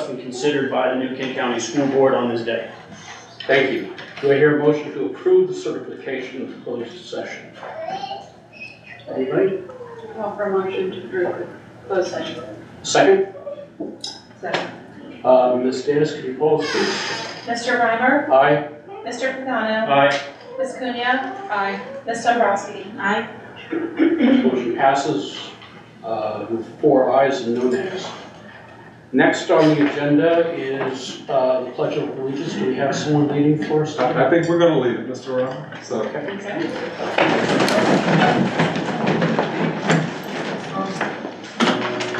discussed and considered by the New Kent County School Board on this day. Thank you. Do I hear a motion to approve the certification of closed session? Anybody? Call for a motion to approve closed session. Second? Second. Ms. Dennis, can you poll us, please? Mr. Reimer, Aye. Mr. Pagano, Aye. Ms. Cunha, Aye. Ms. Dombrowski. Aye. Motion passes with 4 ayes and no nays. Next on the agenda is the Pledge of Allegiance. Do we have someone leading for us? I think we're going to leave it, Mr. Brown. So.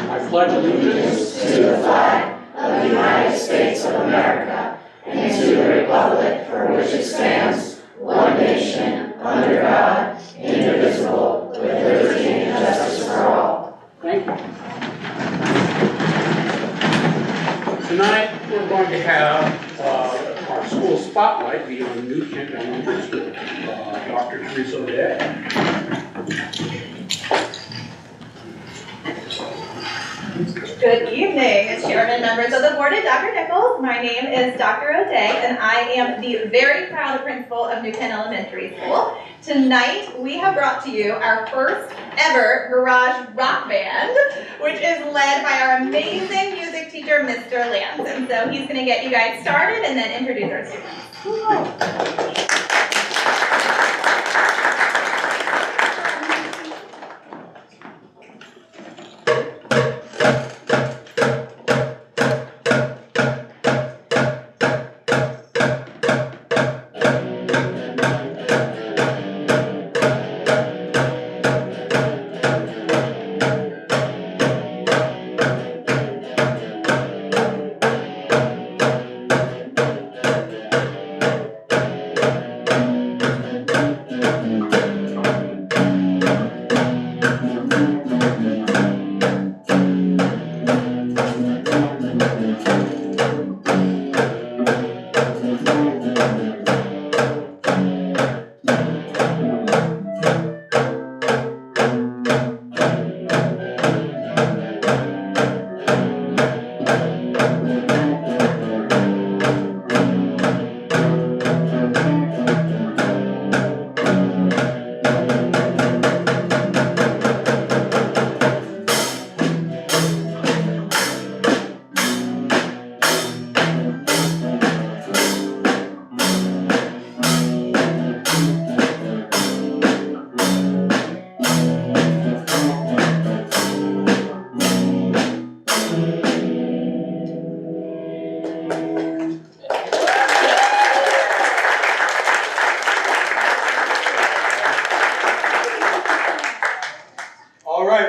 I pledge allegiance to the flag of the United States of America and to the republic for which it stands, one nation, under God, indivisible, with liberty and justice for all. Thank you. Tonight, we're going to have our school spotlight be on New Kent Elementary School. Dr. Teresa O'Day. Good evening, Chairman, members of the board, and Dr. Nichols. My name is Dr. O'Day, and I am the very proud principal of New Kent Elementary School. Tonight, we have brought to you our first ever Garage Rock Band, which is led by our amazing music teacher, Mr. Lance. And so he's going to get you guys started and then introduce our students.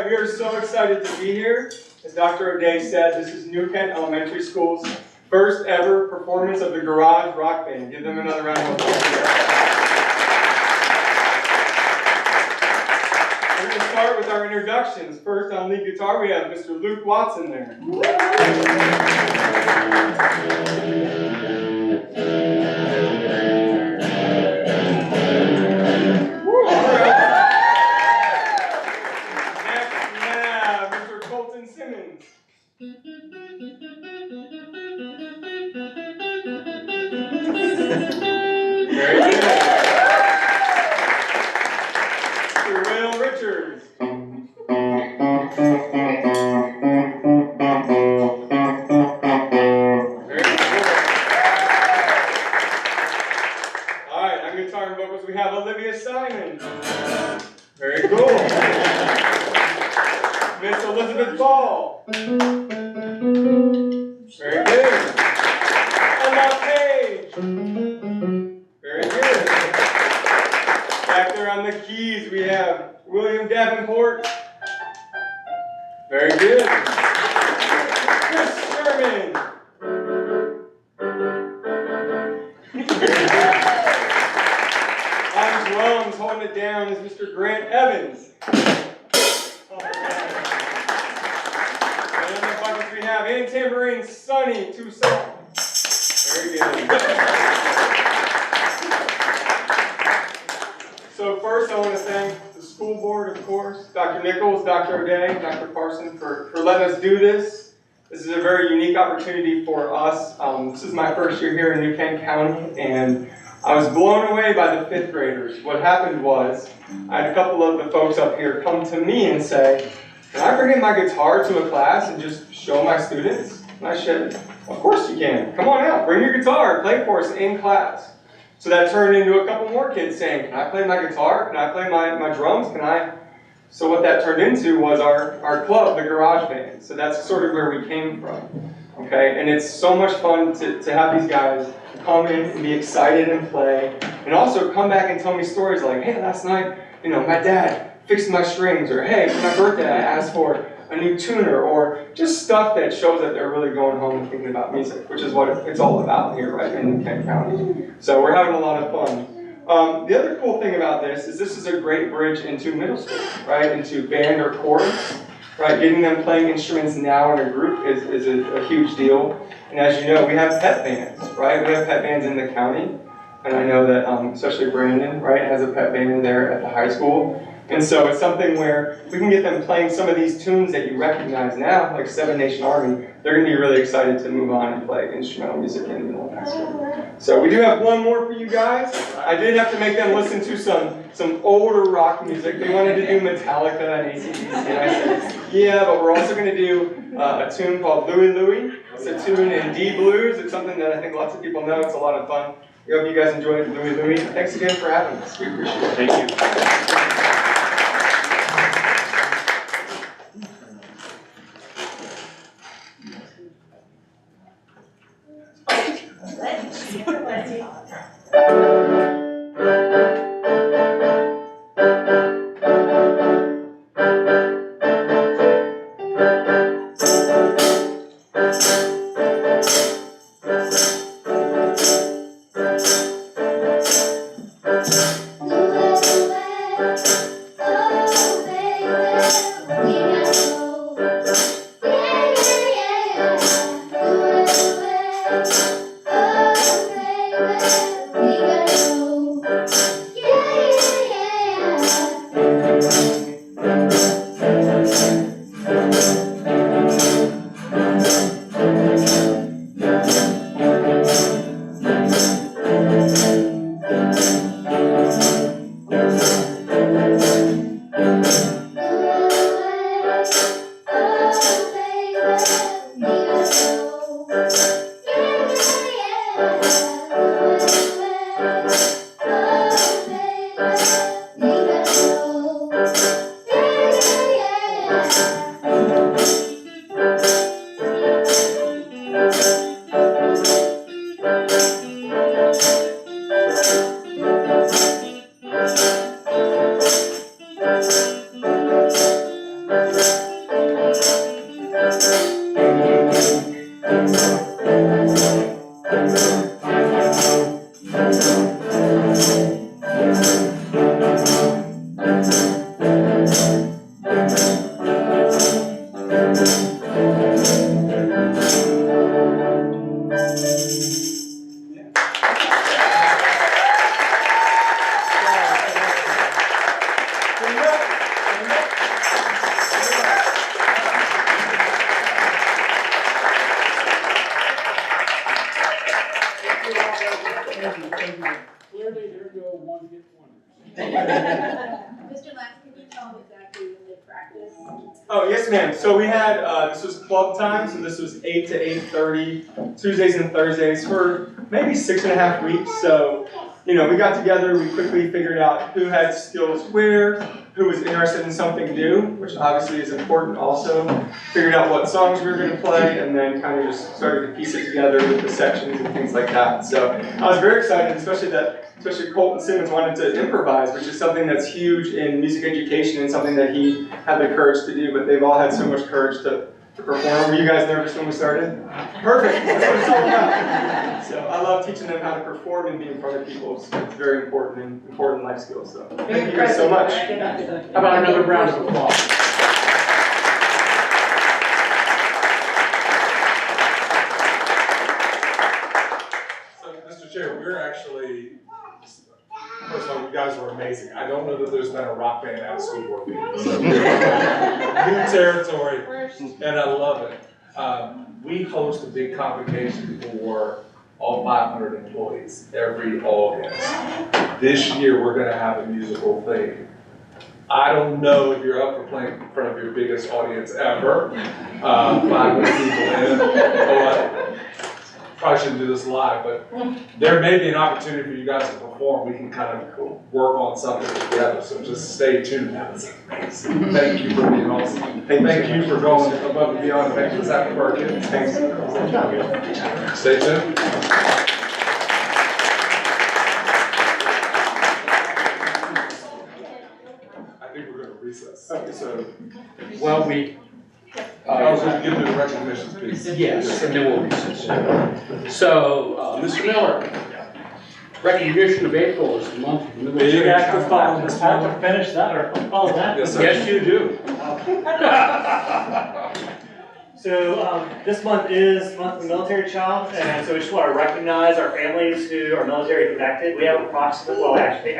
We are so excited to be here. As Dr. O'Day said, this is New Kent Elementary School's first ever performance of the Garage Rock Band. Give them another round of applause. We're going to start with our introductions. First on lead guitar, we have Mr. Luke Watson there. Dr. Nichols, Dr. O'Day, Dr. Parson for letting us do this. This is a very unique opportunity for us. This is my first year here in New Kent County, and I was blown away by the 5th graders. What happened was, I had a couple of the folks up here come to me and say, can I bring in my guitar to a class and just show my students? And I said, of course you can. Come on out, bring your guitar, play for us in class. So that turned into a couple more kids saying, can I play my guitar? Can I play my drums? Can I? So what that turned into was our club, the Garage Band. So that's sort of where we came from. Okay, and it's so much fun to have these guys come in and be excited and play, and also come back and tell me stories like, hey, last night, my dad fixed my strings, or hey, for my birthday I asked for a new tuner, or just stuff that shows that they're really going home and thinking about music, which is what it's all about here, right, in Kent County. So we're having a lot of fun. The other cool thing about this is a great bridge into middle school, right, into band or chorus. Right, getting them playing instruments now in a group is a huge deal. And as you know, we have pep bands, right? We have pep bands in the county. And I know that especially Brandon, right, has a pep band in there at the high school. And so it's something where we can get them playing some of these tunes that you recognize now, like Seven Nation Army. They're going to be really excited to move on and play instrumental music in middle high school. So we do have one more for you guys. I did have to make them listen to some older rock music. They wanted to do Metallica and AC/DC, and I said, yeah, but we're also going to do a tune called Louie Louie. It's a tune in D blues. It's something that I think lots of people know. It's a lot of fun. We hope you guys enjoyed Louie Louie. Thanks again for having us. We appreciate it. Thank you. Clearly, there go one-hit wonders. Mr. Lax, can you tell them exactly when they practice? Oh, yes, ma'am. So we had, this was club time, so this was 8 to 8:30, Tuesdays and Thursdays for maybe 6.5 weeks. So, we got together, we quickly figured out who had skills where, who was interested in something new, which obviously is important also. Figured out what songs we were going to play, and then kind of just started to piece it together with the sections and things like that. So I was very excited, especially Colton Simmons wanted to improvise, which is something that's huge in music education and something that he had the courage to do, but they've all had so much courage to perform. Were you guys nervous when we started? Perfect, that's what it's all about. So I love teaching them how to perform and be in front of people. It's very important life skills. So thank you guys so much. How about another round of applause? So, Mr. Chair, we're actually, first of all, you guys were amazing. I don't know that there's been a rock band at a school board meeting. So new territory, and I love it. We host a big convocation for all 500 employees every August. This year, we're gonna have a musical theme. I don't know if you're up for playing in front of your biggest audience ever. 500 people in. Probably shouldn't do this live, but there may be an opportunity for you guys to perform. We can kind of work on something together, so just stay tuned. That was amazing. Thank you for being awesome. Thank you for going above and beyond to make this happen for our kids. Thanks. Stay tuned. I think we're going to recess. Okay, so, well, I was going to give you the recognition piece. yes, and then we'll recess. So, Mr. Miller, recognition of April is the month of the military. You have to child. finish that or follow that? Yes, sir. Yes, you do. So this month is Month of the Military Child, and so we just want to recognize our families who are military connected. We have approximately, well, actually,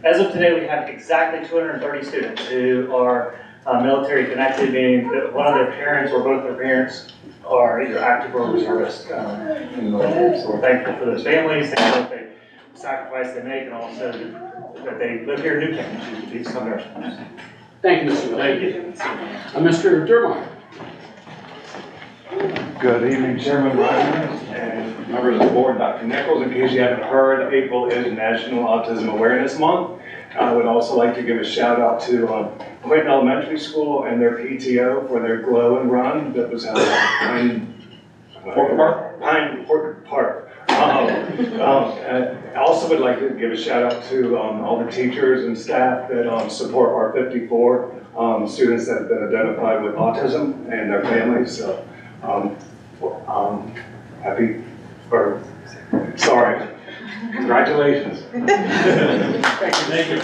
as of today, we have exactly 230 students who are military connected, meaning that one of their parents or both their parents are either active or reservist. So we're thankful for those families, thankful for the sacrifice they make, and also that they live here in New Kent and choose to be some of our schools. Thank you, Mr. Miller. Thank you. Mr. Dermeyer. Good evening, Chairman Rogers and members of the board, Dr. Nichols. In case you haven't heard, April is National Autism Awareness Month. I would also like to give a shout out to Clinton Elementary School and their PTO for their Glow and Run that was held in Pine Park. I also would like to give a shout out to all the teachers and staff that support our 54 students that have been identified with autism and their families. So, congratulations. Thank you.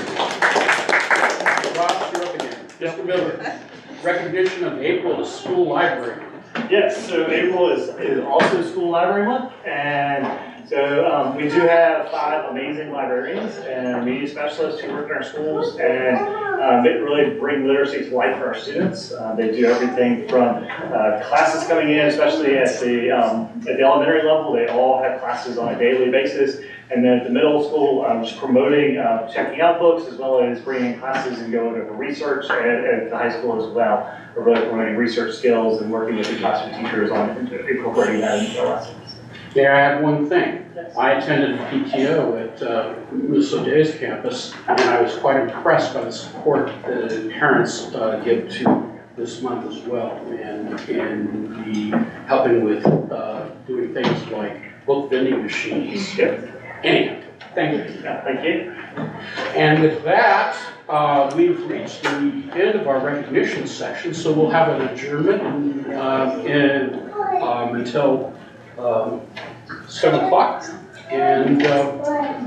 Rob, you're up again. Mr. Miller, recognition of April as school library. Yes, so April is also School Library Month, and so we do have 5 amazing librarians and media specialists who work in our schools, and they really bring literacy to life for our students. They do everything from classes coming in, especially at the elementary level. They all have classes on a daily basis, and then at the middle school, just promoting checking out books as well as bringing classes and going over research, and at the high school as well. We're really promoting research skills and working with the classroom teachers on incorporating that into their lessons. May I add one thing? I attended PTO at Ms. O'Day's campus, and I was quite impressed by the support that parents give to this month as well, and the helping with doing things like book vending machines. Yep. Anyhow, thank you. Yeah, thank you. And with that, we've reached the end of our recognition section, so we'll have an adjournment until 7 o'clock. And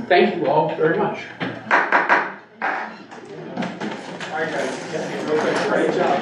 thank you all very much. All right, guys, real quick, great job.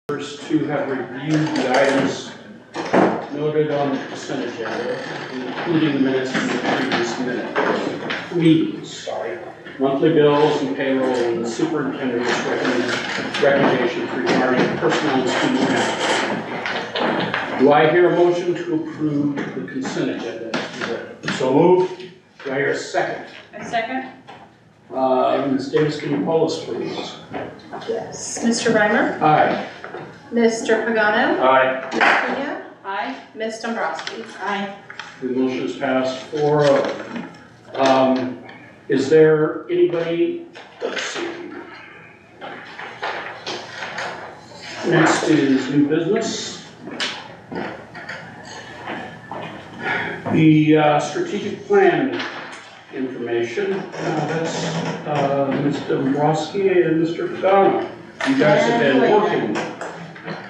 First to have reviewed the items noted on the consent agenda, including the minutes from the previous meetings. Monthly bills and payroll and the superintendent's recommendations regarding personnel and student matters. Do I hear a motion to approve the consent agenda? So moved. Do I hear a second? A second. Ms. Davis, can you poll us, please? Yes. Mr. Reimer? Aye. Mr. Pagano? Aye. Ms. Cunha? Aye. Ms. Dombrowski? Aye. The motion is passed 4-0. Is there anybody, let's see. Next is new business. The strategic plan information, that's Ms. Dombrowski and Mr. Pagano. You guys have been working.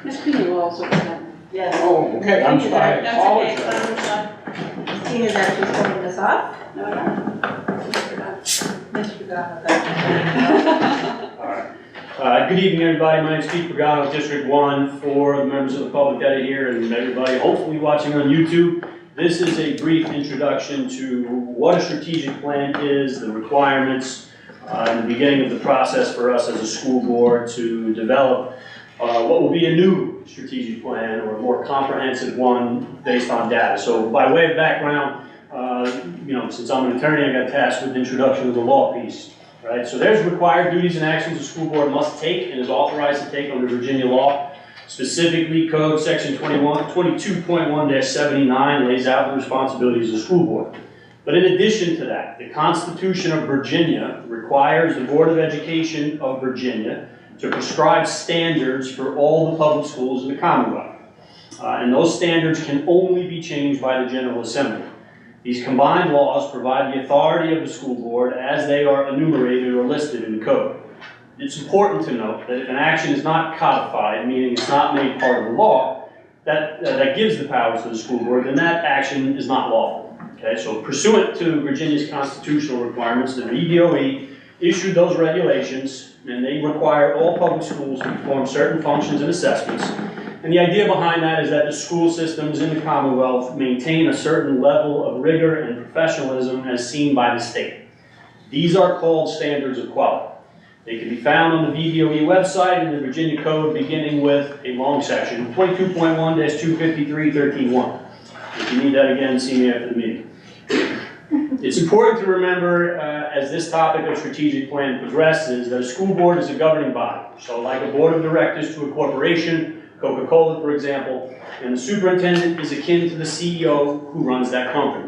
Ms. Cunha will also present. Yes. Oh, okay, I'm sorry, I That's okay. apologize. Tina's actually holding this off. No, no. Mr. Good evening, everybody. My name is Steve Pagano with District 1. For the members of the public that are here and everybody hopefully watching on YouTube, this is a brief introduction to what a strategic plan is, the requirements, and the beginning of the process for us as a school board to develop what will be a new strategic plan or a more comprehensive one based on data. So by way of background, since I'm an attorney, I got tasked with the introduction of the law piece, right? So there's required duties and actions the school board must take and is authorized to take under Virginia law. Specifically, Code Section 22.1-79 lays out the responsibilities of the school board. But in addition to that, the Constitution of Virginia requires the Board of Education of Virginia to prescribe standards for all the public schools in the Commonwealth. And those standards can only be changed by the General Assembly. These combined laws provide the authority of the school board as they are enumerated or listed in the code. It's important to note that if an action is not codified, meaning it's not made part of the law, that gives the powers to the school board, then that action is not lawful. Okay, so pursuant to Virginia's constitutional requirements, the VDOE issued those regulations, and they require all public schools to perform certain functions and assessments. And the idea behind that is that the school systems in the Commonwealth maintain a certain level of rigor and professionalism as seen by the state. These are called standards of quality. They can be found on the VDOE website in the Virginia Code, beginning with a long section, 22.1-253-13.1. If you need that again, see me after the meeting. It's important to remember, as this topic of strategic plan progresses, that a school board is a governing body. So like a board of directors to a corporation, Coca-Cola, for example, and the superintendent is akin to the CEO who runs that company.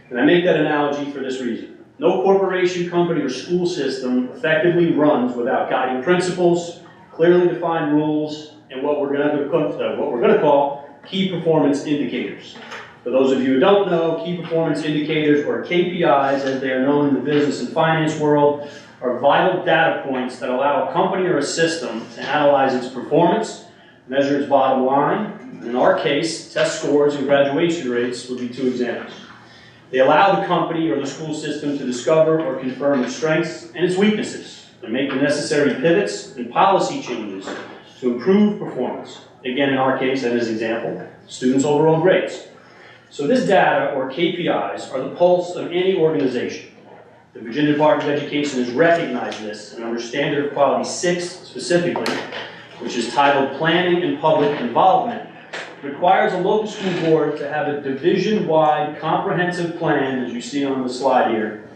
And I make that analogy for this reason. No corporation, company, or school system effectively runs without guiding principles, clearly defined rules, and what we're going to call key performance indicators. For those of you who don't know, key performance indicators, or KPIs as they are known in the business and finance world, are vital data points that allow a company or a system to analyze its performance, measure its bottom line. In our case, test scores and graduation rates would be two examples. They allow the company or the school system to discover or confirm its strengths and its weaknesses and make the necessary pivots and policy changes to improve performance. Again, in our case, and as an example, students' overall grades. So this data, or KPIs, are the pulse of any organization. The Virginia Department of Education has recognized this, and under Standard of Quality 6 specifically, which is titled Planning and Public Involvement, requires a local school board to have a division-wide comprehensive plan, as you see on the slide here,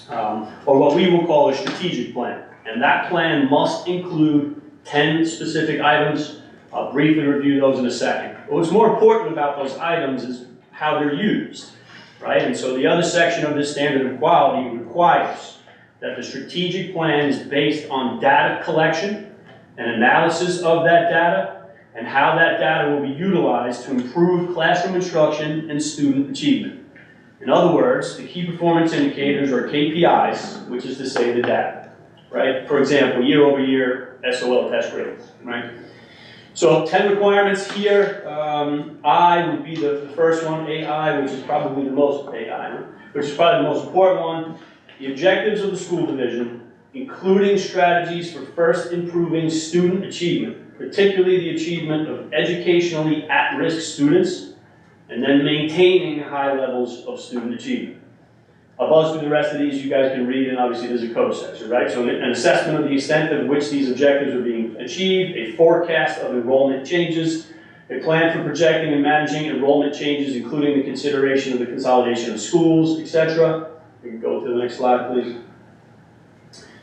or what we will call a strategic plan. And that plan must include 10 specific items. I'll briefly review those in a second. But what's more important about those items is how they're used, right? And so the other section of this standard of quality requires that the strategic plan is based on data collection and analysis of that data, and how that data will be utilized to improve classroom instruction and student achievement. In other words, the key performance indicators, or KPIs, which is to say the data, right? For example, year over year SOL test grades, right? So 10 requirements here. I would be the first one, AI, which is probably the most important one. The objectives of the school division, including strategies for first improving student achievement, particularly the achievement of educationally at-risk students, and then maintaining high levels of student achievement. I'll buzz through the rest of these, you guys can read, and obviously there's a code section, right? So an assessment of the extent of which these objectives are being achieved, a forecast of enrollment changes, a plan for projecting and managing enrollment changes, including the consideration of the consolidation of schools, etc. We can go to the next slide, please.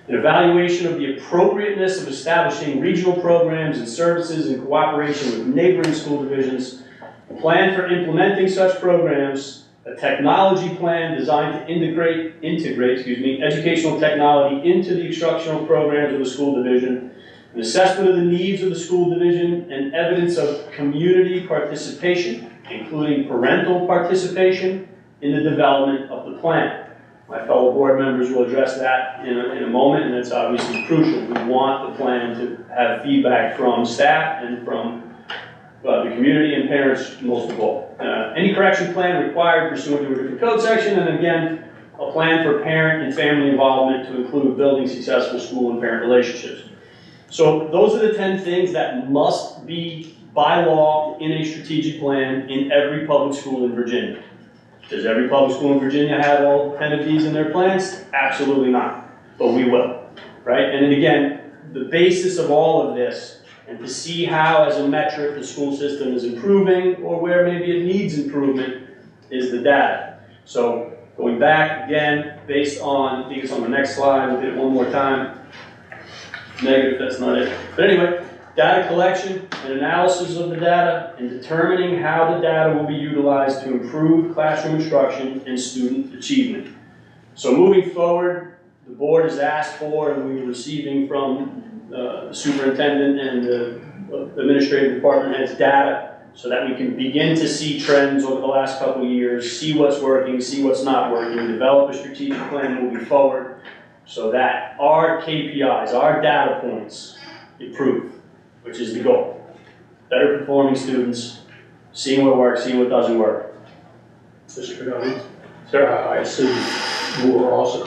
An evaluation of the appropriateness of establishing regional programs and services in cooperation with neighboring school divisions, a plan for implementing such programs, a technology plan designed to integrate educational technology into the instructional programs of the school division, an assessment of the needs of the school division, and evidence of community participation, including parental participation in the development of the plan. My fellow board members will address that in a moment, and it's obviously crucial. We want the plan to have feedback from staff and from the community and parents, most of all. Any correction plan required pursuant to a different code section, and again, a plan for parent and family involvement to include building successful school and parent relationships. So those are the 10 things that must be by law in a strategic plan in every public school in Virginia. Does every public school in Virginia have all 10 of these in their plans? Absolutely not, but we will, right? And then again, the basis of all of this, and to see how as a metric the school system is improving or where maybe it needs improvement, is the data. So going back again, based on, I think it's on the next slide, we'll hit it one more time. Negative, that's not it. But anyway, data collection and analysis of the data and determining how the data will be utilized to improve classroom instruction and student achievement. So moving forward, the board has asked for, and we are receiving from the superintendent and the administrative department heads data so that we can begin to see trends over the last couple of years, see what's working, see what's not working, develop a strategic plan moving forward so that our KPIs, our data points improve, which is the goal. Better performing students, seeing what works, seeing what doesn't work. Mr. Pagano? Sir? I assume you were also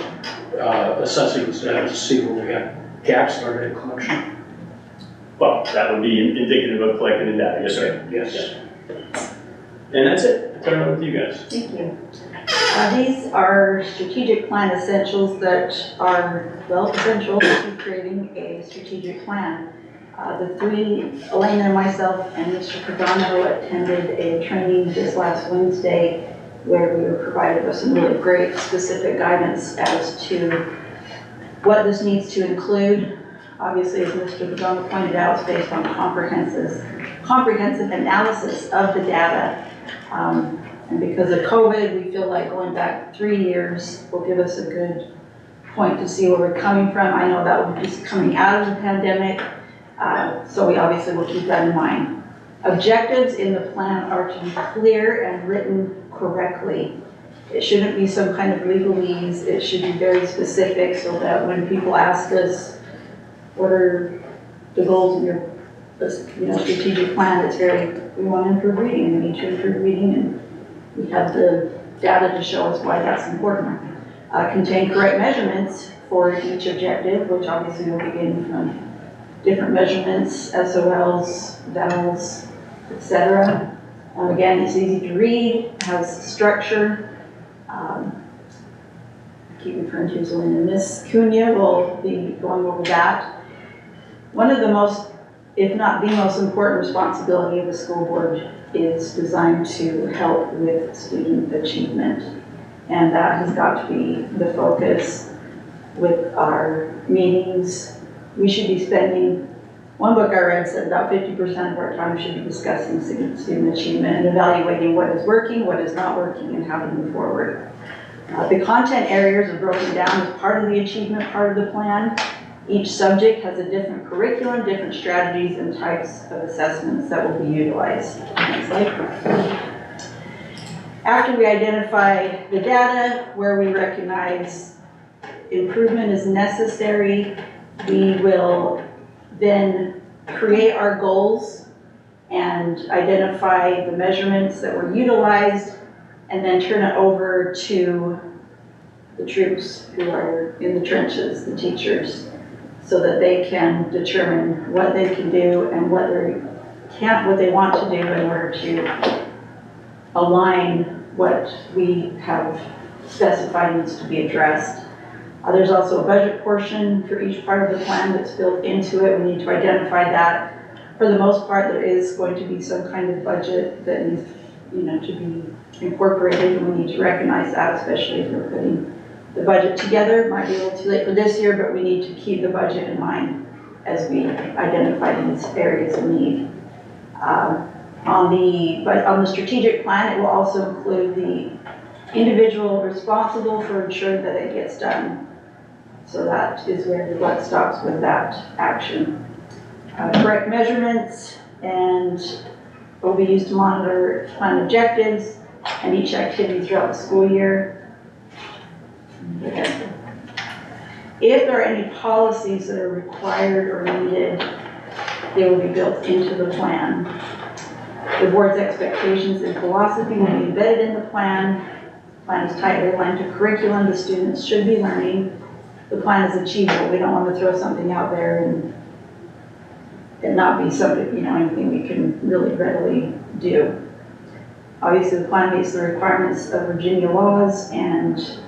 assessing this data to see where we have gaps in our data collection? Well, that would be indicative of collecting the data, yes, sir. Yes. And that's it. I'll turn it over to you guys. Thank you. These are strategic plan essentials that are, well, essential to creating a strategic plan. The three, Elena and myself and Mr. Pagano, attended a training this last Wednesday where we were provided with some really great specific guidance as to what this needs to include. Obviously, as Mr. Pagano pointed out, it's based on comprehensive analysis of the data. And because of COVID, we feel like going back 3 years will give us a good point to see where we're coming from. I know that will be coming out of the pandemic, so we obviously will keep that in mind. Objectives in the plan are to be clear and written correctly. It shouldn't be some kind of legalese. It should be very specific so that when people ask us, what are the goals of your strategic plan, it's very, we want to improve reading, we need to improve reading, and we have the data to show us why that's important. Contain correct measurements for each objective, which obviously will be getting from different measurements, SOLs, VALs, etc. Again, it's easy to read, has structure. I keep referring to Zelina. Ms. Cunha will be going over that. One of the most, if not the most important responsibility of the school board is designed to help with student achievement. And that has got to be the focus with our meetings. We should be spending, one book I read said about 50% of our time should be discussing student achievement and evaluating what is working, what is not working, and how to move forward. The content areas are broken down as part of the achievement part of the plan. Each subject has a different curriculum, different strategies, and types of assessments that will be utilized. Next slide. After we identify the data where we recognize improvement is necessary, we will then create our goals and identify the measurements that were utilized, and then turn it over to the troops who are in the trenches, the teachers, so that they can determine what they can do and what they want to do in order to align what we have specified needs to be addressed. There's also a budget portion for each part of the plan that's built into it. We need to identify that. For the most part, there is going to be some kind of budget that needs, to be incorporated, and we need to recognize that, especially if we're putting the budget together. It might be a little too late for this year, but we need to keep the budget in mind as we identify these areas of need. On the strategic plan, it will also include the individual responsible for ensuring that it gets done. So that is where the buck stops with that action. Correct measurements and will be used to monitor plan objectives and each activity throughout the school year. If there are any policies that are required or needed, they will be built into the plan. The board's expectations and philosophy will be embedded in the plan. The plan is tightly aligned to curriculum the students should be learning. The plan is achievable. We don't want to throw something out there and not be something, anything we can really readily do. Obviously, the plan meets the requirements of Virginia laws, and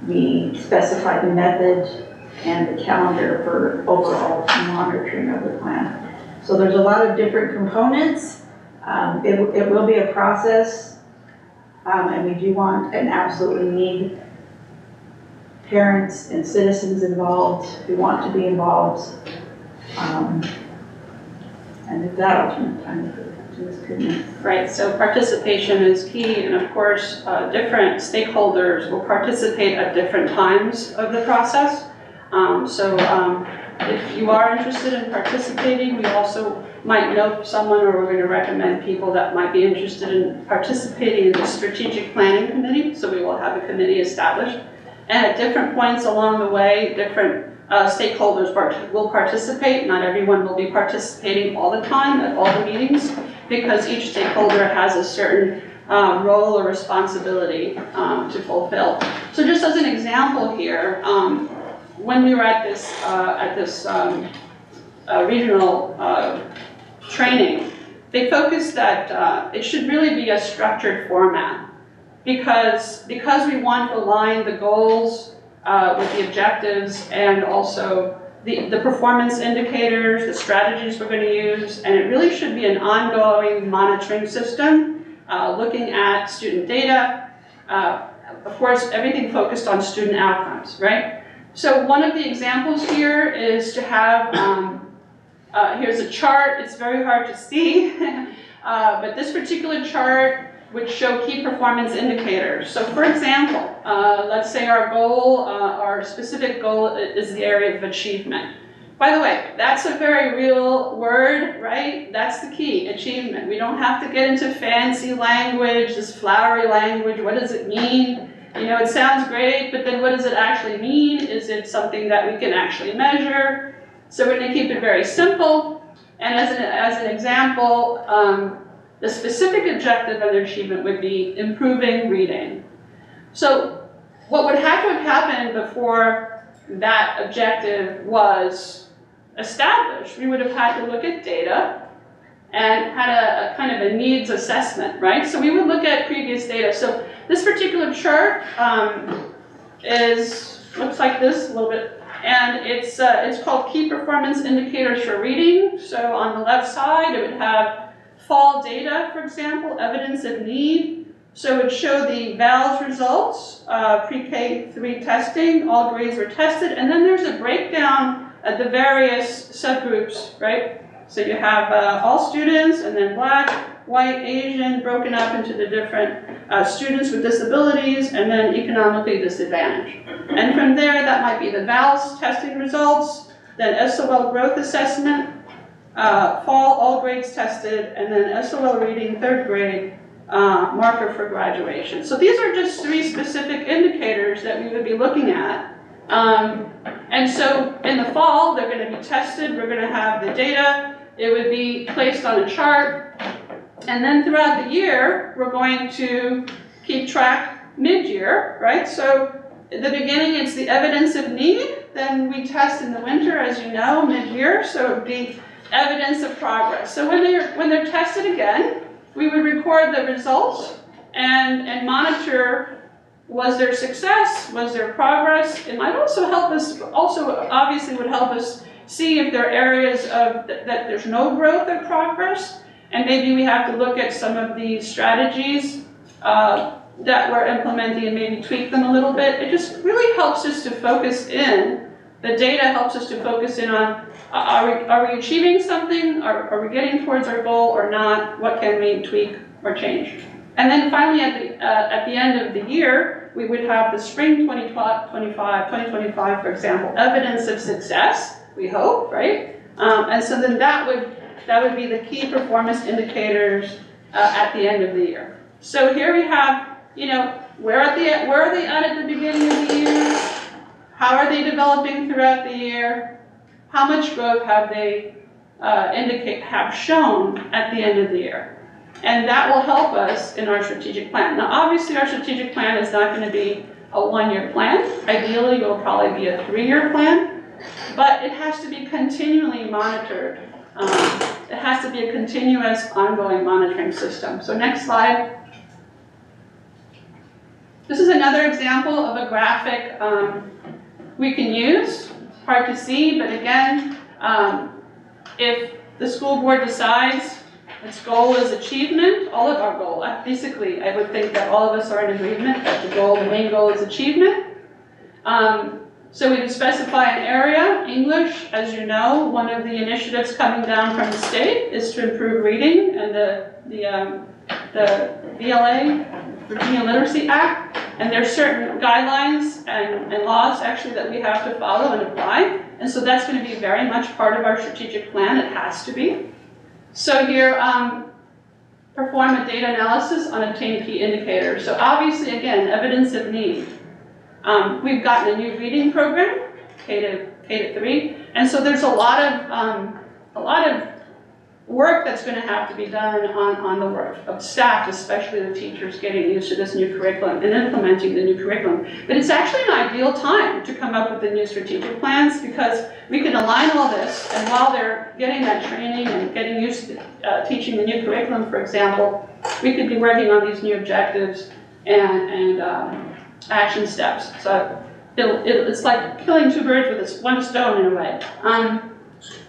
we specify the method and the calendar for overall monitoring of the plan. So there's a lot of different components. It will be a process, and we do want and absolutely need parents and citizens involved who want to be involved. And with that, I'll turn the time to Ms. Goodman. Right, so participation is key, and of course, different stakeholders will participate at different times of the process. If you are interested in participating, we also might know someone, or we're going to recommend people that might be interested in participating in the strategic planning committee. So we will have a committee established, and at different points along the way, different stakeholders will participate. Not everyone will be participating all the time at all the meetings, because each stakeholder has a certain role or responsibility to fulfill. So just as an example here, when we were at this regional training, they focused that it should really be a structured format, because we want to align the goals with the objectives and also the performance indicators, the strategies we're going to use, and it really should be an ongoing monitoring system, looking at student data, of course, everything focused on student outcomes, right? So one of the examples here is to have, here's a chart. It's very hard to see, but this particular chart would show key performance indicators. So for example, let's say our goal, our specific goal is the area of achievement. By the way, that's a very real word, right? That's the key, achievement. We don't have to get into fancy language, this flowery language. What does it mean? It sounds great, but then what does it actually mean? Is it something that we can actually measure? So we're going to keep it very simple. And as an example, the specific objective of achievement would be improving reading. So what would have to have happened before that objective was established, we would have had to look at data and had a kind of a needs assessment, right? So we would look at previous data. So this particular chart looks like this a little bit, and it's called Key Performance Indicators for Reading. So on the left side, it would have fall data, for example, evidence of need. So it would show the VALS results, pre-K3 testing, all grades were tested, and then there's a breakdown of the various subgroups, right? So you have all students, and then Black, White, Asian, broken up into the different students with disabilities, and then economically disadvantaged. And from there, that might be the VALS testing results, then SOL growth assessment, fall, all grades tested, and then SOL reading, third grade, marker for graduation. So these are just 3 specific indicators that we would be looking at. And so in the fall, they're going to be tested. We're going to have the data. it would be placed on a chart, and then throughout the year, we're going to keep track mid-year, right? So at the beginning, it's the evidence of need, then we test in the winter, as you know, mid-year, so it would be evidence of progress. So when they're tested again, we would record the results and monitor, was there success, was there progress? It might also help us, obviously would help us see if there are areas of that there's no growth or progress, and maybe we have to look at some of the strategies that we're implementing and maybe tweak them a little bit. It just really helps us to focus in. The data helps us to focus in on, are we achieving something? Are we getting towards our goal or not? What can we tweak or change? And then finally at the end of the year, we would have the spring 2025, for example, evidence of success, we hope, right? And so then that would be the key performance indicators at the end of the year. So here we have, where are they at the beginning of the year? How are they developing throughout the year? How much growth have they have shown at the end of the year? And that will help us in our strategic plan. Now, obviously, our strategic plan is not going to be a one-year plan. Ideally, it will probably be a 3-year plan, but it has to be continually monitored. It has to be a continuous, ongoing monitoring system. So next slide. This is another example of a graphic we can use. Hard to see, but again, if the school board decides its goal is achievement, all of our goal, basically, I would think that all of us are in agreement that the main goal is achievement. So we would specify an area. English, as you know, one of the initiatives coming down from the state is to improve reading, and the VLA, Virginia Literacy Act, and there's certain guidelines and laws actually that we have to follow and apply, and so that's going to be very much part of our strategic plan. It has to be. So here, perform a data analysis on obtained key indicators. So obviously, again, evidence of need. We've gotten a new reading program, K-3, and so there's a lot of work that's going to have to be done on the work of staff, especially the teachers, getting used to this new curriculum and implementing the new curriculum. But it's actually an ideal time to come up with the new strategic plans, because we can align all this, and while they're getting that training and getting used to teaching the new curriculum, for example, we could be working on these new objectives and action steps. So it's like killing two birds with one stone in a way.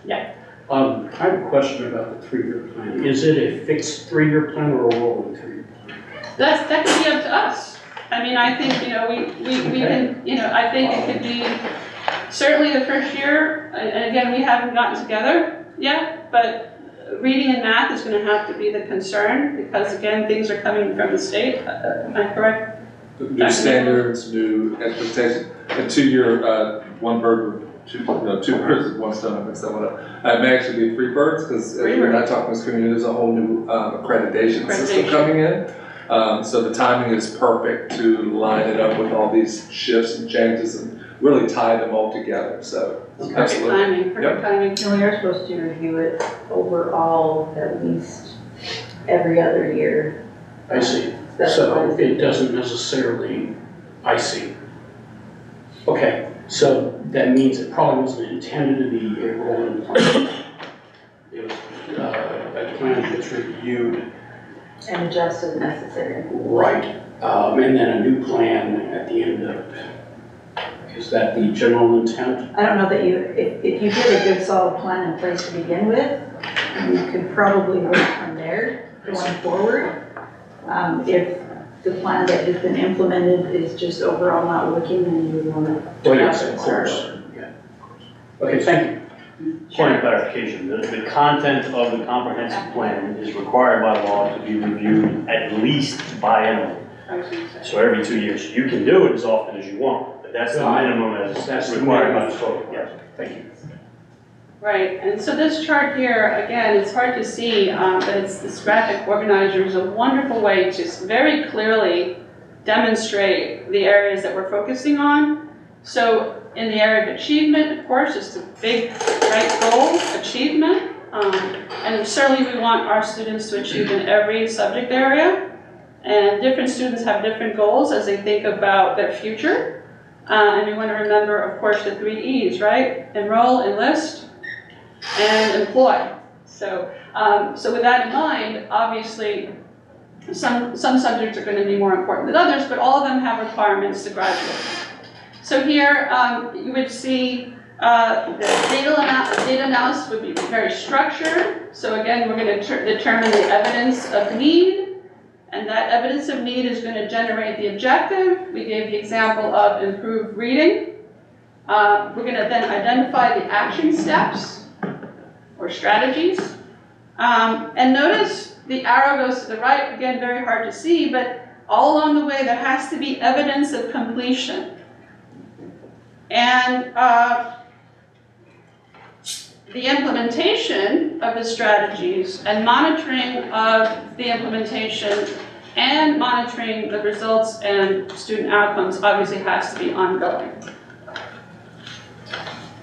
Yeah. I have a question about the 3-year plan. Is it a fixed 3-year plan or a rolling 3-year plan? That could be up to us. I mean, I think, we can, I think it could be certainly the first year, and again, we haven't gotten together yet, but reading and math is going to have to be the concern, because again, things are coming from the state. Am I correct? New standards, new expectations, a 2-year, one bird, two birds with one stone. I mixed that one up. It may actually be 3 birds, because we're not talking this community. There's a whole new accreditation system coming in. So the timing is perfect to line it up with all these shifts and changes and really tie them all together. So absolutely. Perfect timing. No, you're supposed to review it overall at least every other year. I see. So it doesn't necessarily, I see. Okay, so that means it probably wasn't intended to be a rolling plan. It was a plan that's reviewed. And adjusted as necessary. Right, and then a new plan at the end of it. Is that the general intent? I don't know that if you get a good solid plan in place to begin with, you could probably work from there going forward. If the plan that has been implemented is just overall not working, then you would want to. Well, yes, of course. Yeah. Okay, thank you. Point of clarification, the content of the comprehensive plan is required by law to be reviewed at least biannually. So every 2 years. You can do it as often as you want, but that's the minimum as required by the code. Yes, thank you. Right, and so this chart here, again, it's hard to see, but this graphic organizer is a wonderful way to very clearly demonstrate the areas that we're focusing on. So in the area of achievement, of course, it's the big right goal, achievement. And certainly we want our students to achieve in every subject area. And different students have different goals as they think about their future. And we want to remember, of course, the 3 E's, right? Enroll, enlist, and employ. So, so with that in mind, obviously, some subjects are going to be more important than others, but all of them have requirements to graduate. So here, you would see the data analysis would be very structured. So again, we're going to determine the evidence of need, and that evidence of need is going to generate the objective. We gave the example of improved reading. We're going to then identify the action steps or strategies. And notice the arrow goes to the right, again, very hard to see, but all along the way there has to be evidence of completion. And the implementation of the strategies and monitoring of the implementation and monitoring the results and student outcomes obviously has to be ongoing.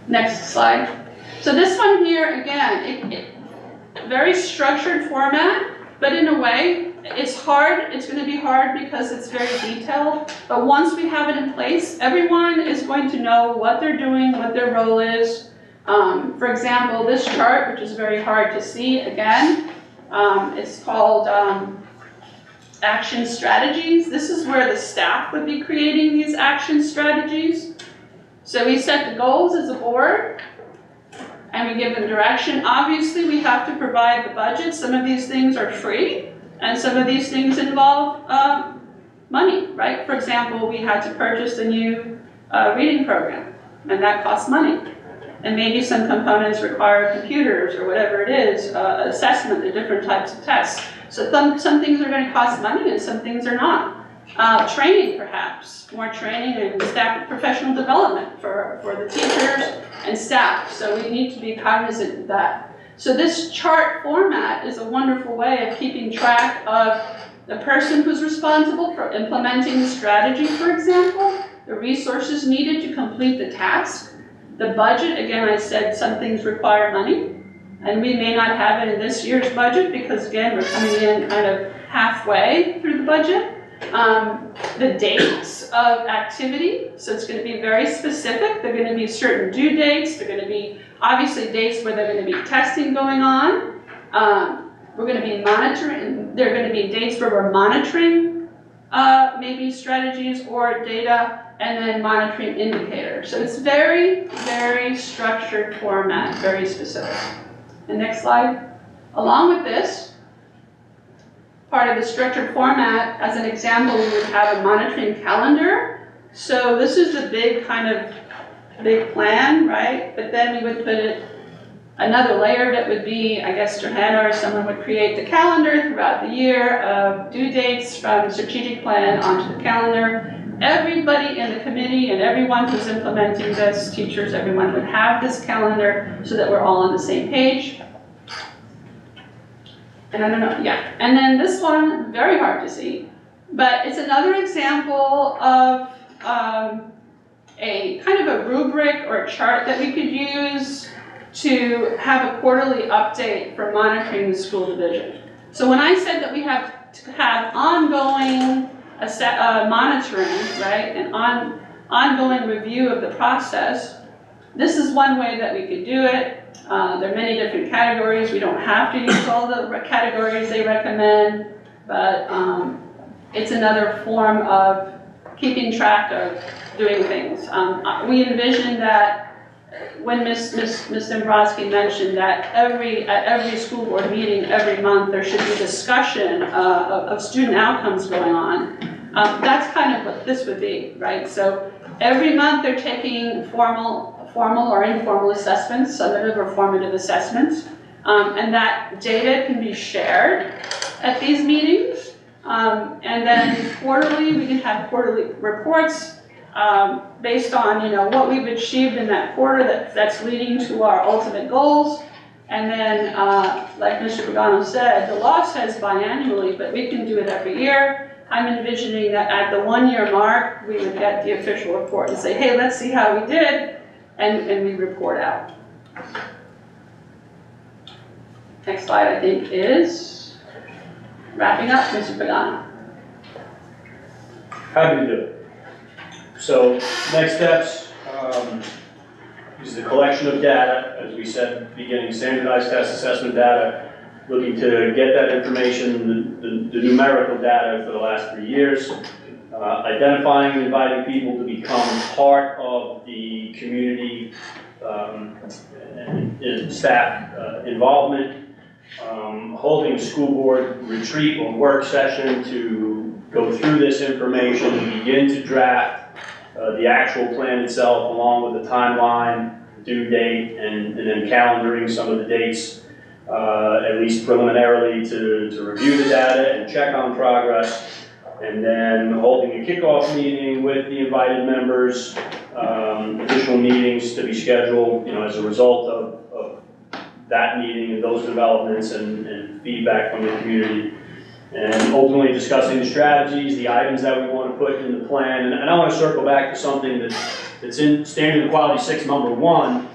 Next slide. So this one here, again, very structured format, but in a way, it's hard. It's going to be hard because it's very detailed. But once we have it in place, everyone is going to know what they're doing, what their role is. For example, this chart, which is very hard to see, again, it's called action strategies. This is where the staff would be creating these action strategies. So we set the goals as a board, and we give them direction. Obviously, we have to provide the budget. Some of these things are free, and some of these things involve money, right? For example, we had to purchase a new reading program, and that costs money. And maybe some components require computers or whatever it is, assessment, the different types of tests. So some things are going to cost money and some things are not. Training, perhaps, more training and staff professional development for the teachers and staff. So we need to be cognizant of that. So this chart format is a wonderful way of keeping track of the person who's responsible for implementing the strategy, for example, the resources needed to complete the task, the budget. Again, I said some things require money, and we may not have it in this year's budget because, again, we're coming in kind of halfway through the budget. The dates of activity, so it's going to be very specific. There are going to be certain due dates. There are going to be, obviously, dates where there are going to be testing going on. We're going to be monitoring. There are going to be dates where we're monitoring maybe strategies or data, and then monitoring indicators. So it's very, very structured format, very specific. And next slide. Along with this, part of the structured format, as an example, we would have a monitoring calendar. So this is the big kind of big plan, right? But then we would put it, another layer of it would be, I guess Johanna or someone would create the calendar throughout the year of due dates from the strategic plan onto the calendar. Everybody in the committee and everyone who's implementing this, teachers, everyone would have this calendar so that we're all on the same page. And I don't know, yeah. And then this one, very hard to see, but it's another example of a kind of a rubric or a chart that we could use to have a quarterly update for monitoring the school division. So when I said that we have to have ongoing monitoring, right, and ongoing review of the process, this is one way that we could do it. There are many different categories. We don't have to use all the categories they recommend, but it's another form of keeping track of doing things. We envision that when Ms. Dombrowski mentioned that at every school board meeting every month there should be discussion of student outcomes going on. That's kind of what this would be, right? So every month they're taking formal or informal assessments, summative or formative assessments, and that data can be shared at these meetings. And then quarterly, we can have quarterly reports based on what we've achieved in that quarter that's leading to our ultimate goals. And then, like Mr. Pagano said, the law says biannually, but we can do it every year. I'm envisioning that at the 1-year mark, we would get the official report and say, hey, let's see how we did, and we report out. Next slide, I think, is wrapping up, Mr. Pagano. Happy to do it. So, next steps, is the collection of data, as we said at the beginning, standardized test assessment data, looking to get that information, the numerical data for the last 3 years, identifying and inviting people to become part of the community and staff involvement, holding a school board retreat or work session to go through this information, begin to draft the actual plan itself along with the timeline, due date, and then calendaring some of the dates, at least preliminarily to review the data and check on progress, and then holding a kickoff meeting with the invited members, additional meetings to be scheduled, as a result of that meeting and those developments and feedback from the community. And ultimately discussing the strategies, the items that we want to put in the plan. And I want to circle back to something that's in Standard Equality 6, number 1,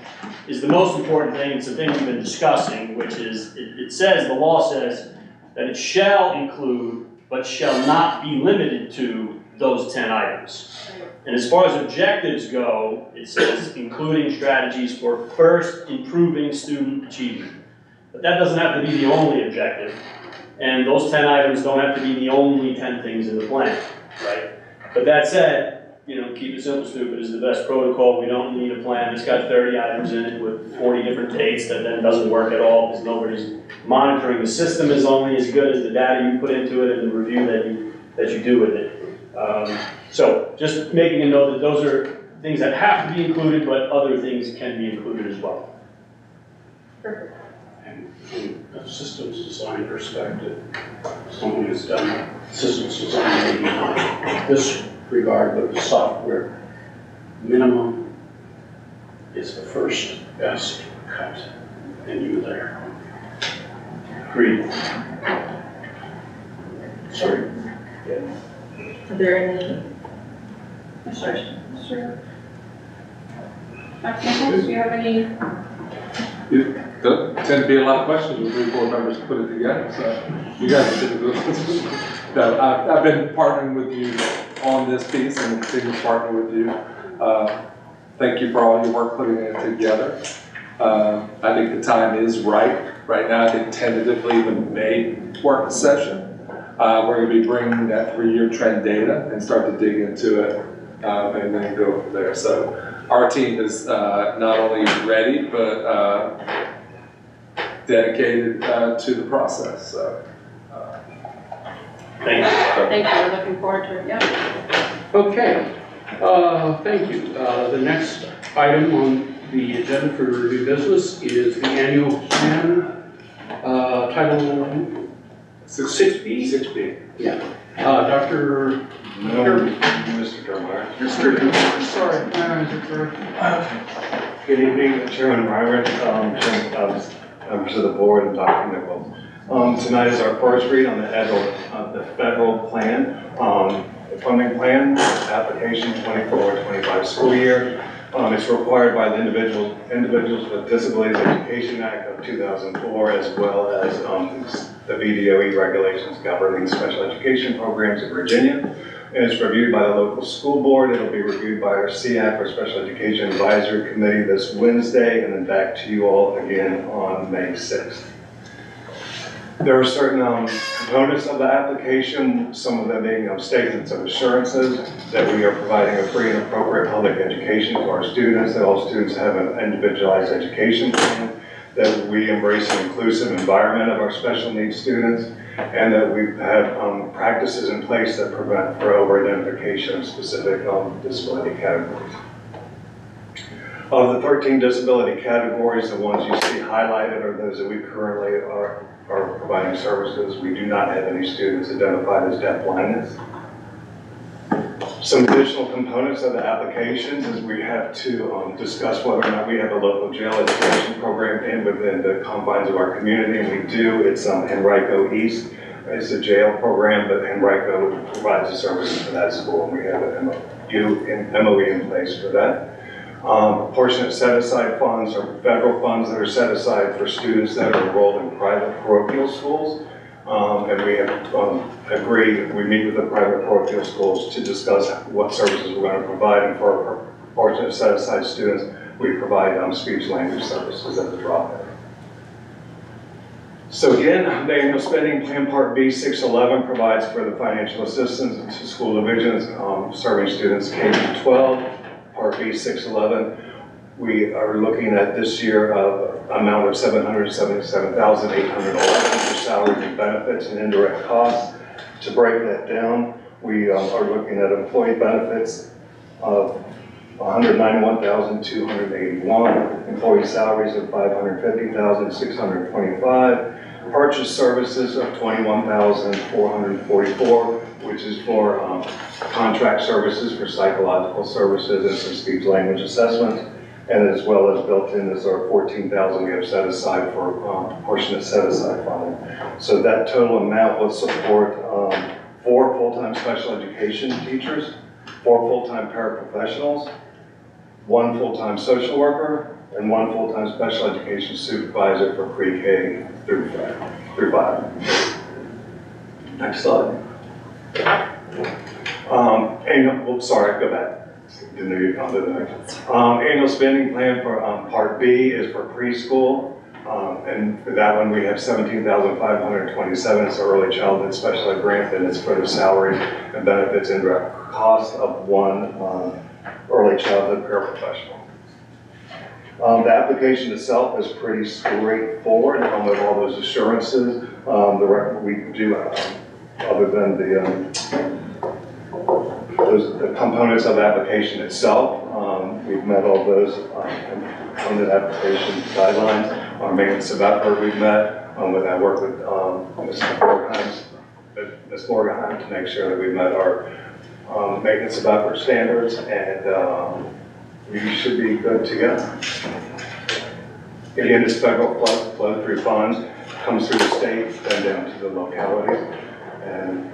is the most important thing. It's the thing we've been discussing, which is, it says, the law says that it shall include, but shall not be limited to, those 10 items. And as far as objectives go, it says including strategies for first improving student achievement. But that doesn't have to be the only objective. And those 10 items don't have to be the only 10 things in the plan, right? But that said, keep it simple, stupid is the best protocol. We don't need a plan that's got 30 items in it with 40 different dates that then doesn't work at all because nobody's monitoring. The system is only as good as the data you put into it and the review that you do with it. So just making a note that those are things that have to be included, but other things can be included as well. Perfect. And from a systems design perspective, someone who's done systems design maybe not in this regard, but the software minimum is the first best cut, and you're there. Agreed. Sorry. Are there any? Sure. Dr. Nichols, do you have any? There tend to be a lot of questions when 3 board members put it together, so you guys did a good one. No, I've been partnering with you on this piece and will continue to partner with you. Thank you for all your work putting it together. I think the time is right. Right now, I think tentatively the May work session, we're going to be bringing that 3-year trend data and start to dig into it and then go from there. So our team is not only ready, but dedicated to the process. So, Thank you. Thank you, we're looking forward to it, yeah. Okay, thank you. The next item on the agenda for review business is the annual plan, title 6B? 6B. Yeah. Dr. No, Mr. Drummond. Mr. Drummond, sorry. Good evening, Chairman Reimer, members of the board, and Dr. Nichols. Tonight is our first read on the federal plan, the funding plan, application 24-25 school year. It's required by the Individuals with Disabilities Education Act of 2004, as well as the VDOE regulations governing special education programs in Virginia. And it's reviewed by the local school board. It'll be reviewed by our CAC, or Special Education Advisory Committee, this Wednesday, and then back to you all again on May 6th. There are certain components of the application, some of them being statements of assurances that we are providing a free and appropriate public education to our students, that all students have an individualized education plan, that we embrace an inclusive environment of our special needs students, and that we have practices in place that prevent for over-identification of specific disability categories. Of the 13 disability categories, the ones you see highlighted are those that we currently are providing services. We do not have any students identified as deaf-blindness. Some additional components of the applications is we have to discuss whether or not we have a local jail education program within the confines of our community, and we do. It's Henrico East. It's a jail program, but Henrico provides the services for that school, and we have an MOE in place for that. Proportionate set-aside funds are federal funds that are set aside for students that are enrolled in private parochial schools. And we have agreed, we meet with the private parochial schools to discuss what services we're going to provide. And for our proportionate set-aside students, we provide speech language services at the drop-in. So again, the annual spending plan Part B 611 provides for the financial assistance to school divisions serving students K through 12. Part B 611, we are looking at this year amount of $777,811 for salaries and benefits and indirect costs. To break that down, we are looking at employee benefits of $191,281, employee salaries of $550,625, purchase services of $21,444, which is for contract services for psychological services and some speech language assessment, and as well as built in is our $14,000 we have set aside for proportionate set-aside funding. So that total amount will support 4 full-time special education teachers, 4 full-time paraprofessionals, 1 full-time social worker, and 1 full-time special education supervisor for pre-K through 5. Next slide. Go back. Didn't know you'd come to the next. Annual spending plan for Part B is for preschool. And for that one, we have $17,527. It's an early childhood special ed grant, and it's for the salary and benefits and direct cost of 1 early childhood paraprofessional. The application itself is pretty straightforward with all those assurances. We do, other than the components of the application itself, we've met all those component application guidelines. Our maintenance of effort we've met. I work with Ms. Morgenheim to make sure that we've met our maintenance of effort standards, and we should be good to go. Again, this federal flow-through funds comes through the state, then down to the localities. And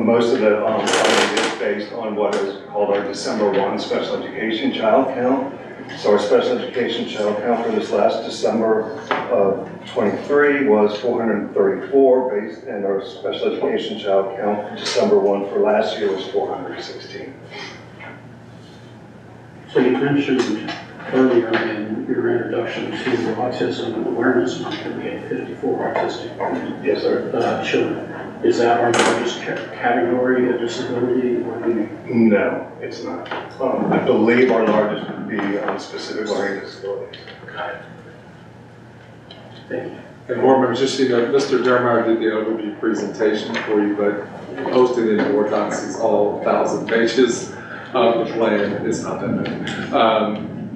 most of the funding is based on what is called our December 1 special education child count. So our special education child count for this last December of 23 was 434 based, and our special education child count December 1 for last year was 416. So you mentioned earlier in your introduction to Autism Awareness Month that we had 54 autistic children. Is that our largest category of disability? No, it's not. I believe our largest would be specific learning disabilities. Got it. Thank you. And board members, just so you know, Mr. Dermeyer did the overview presentation for you, but posted in board docs is all 1,000 pages of the plan. It's not that many.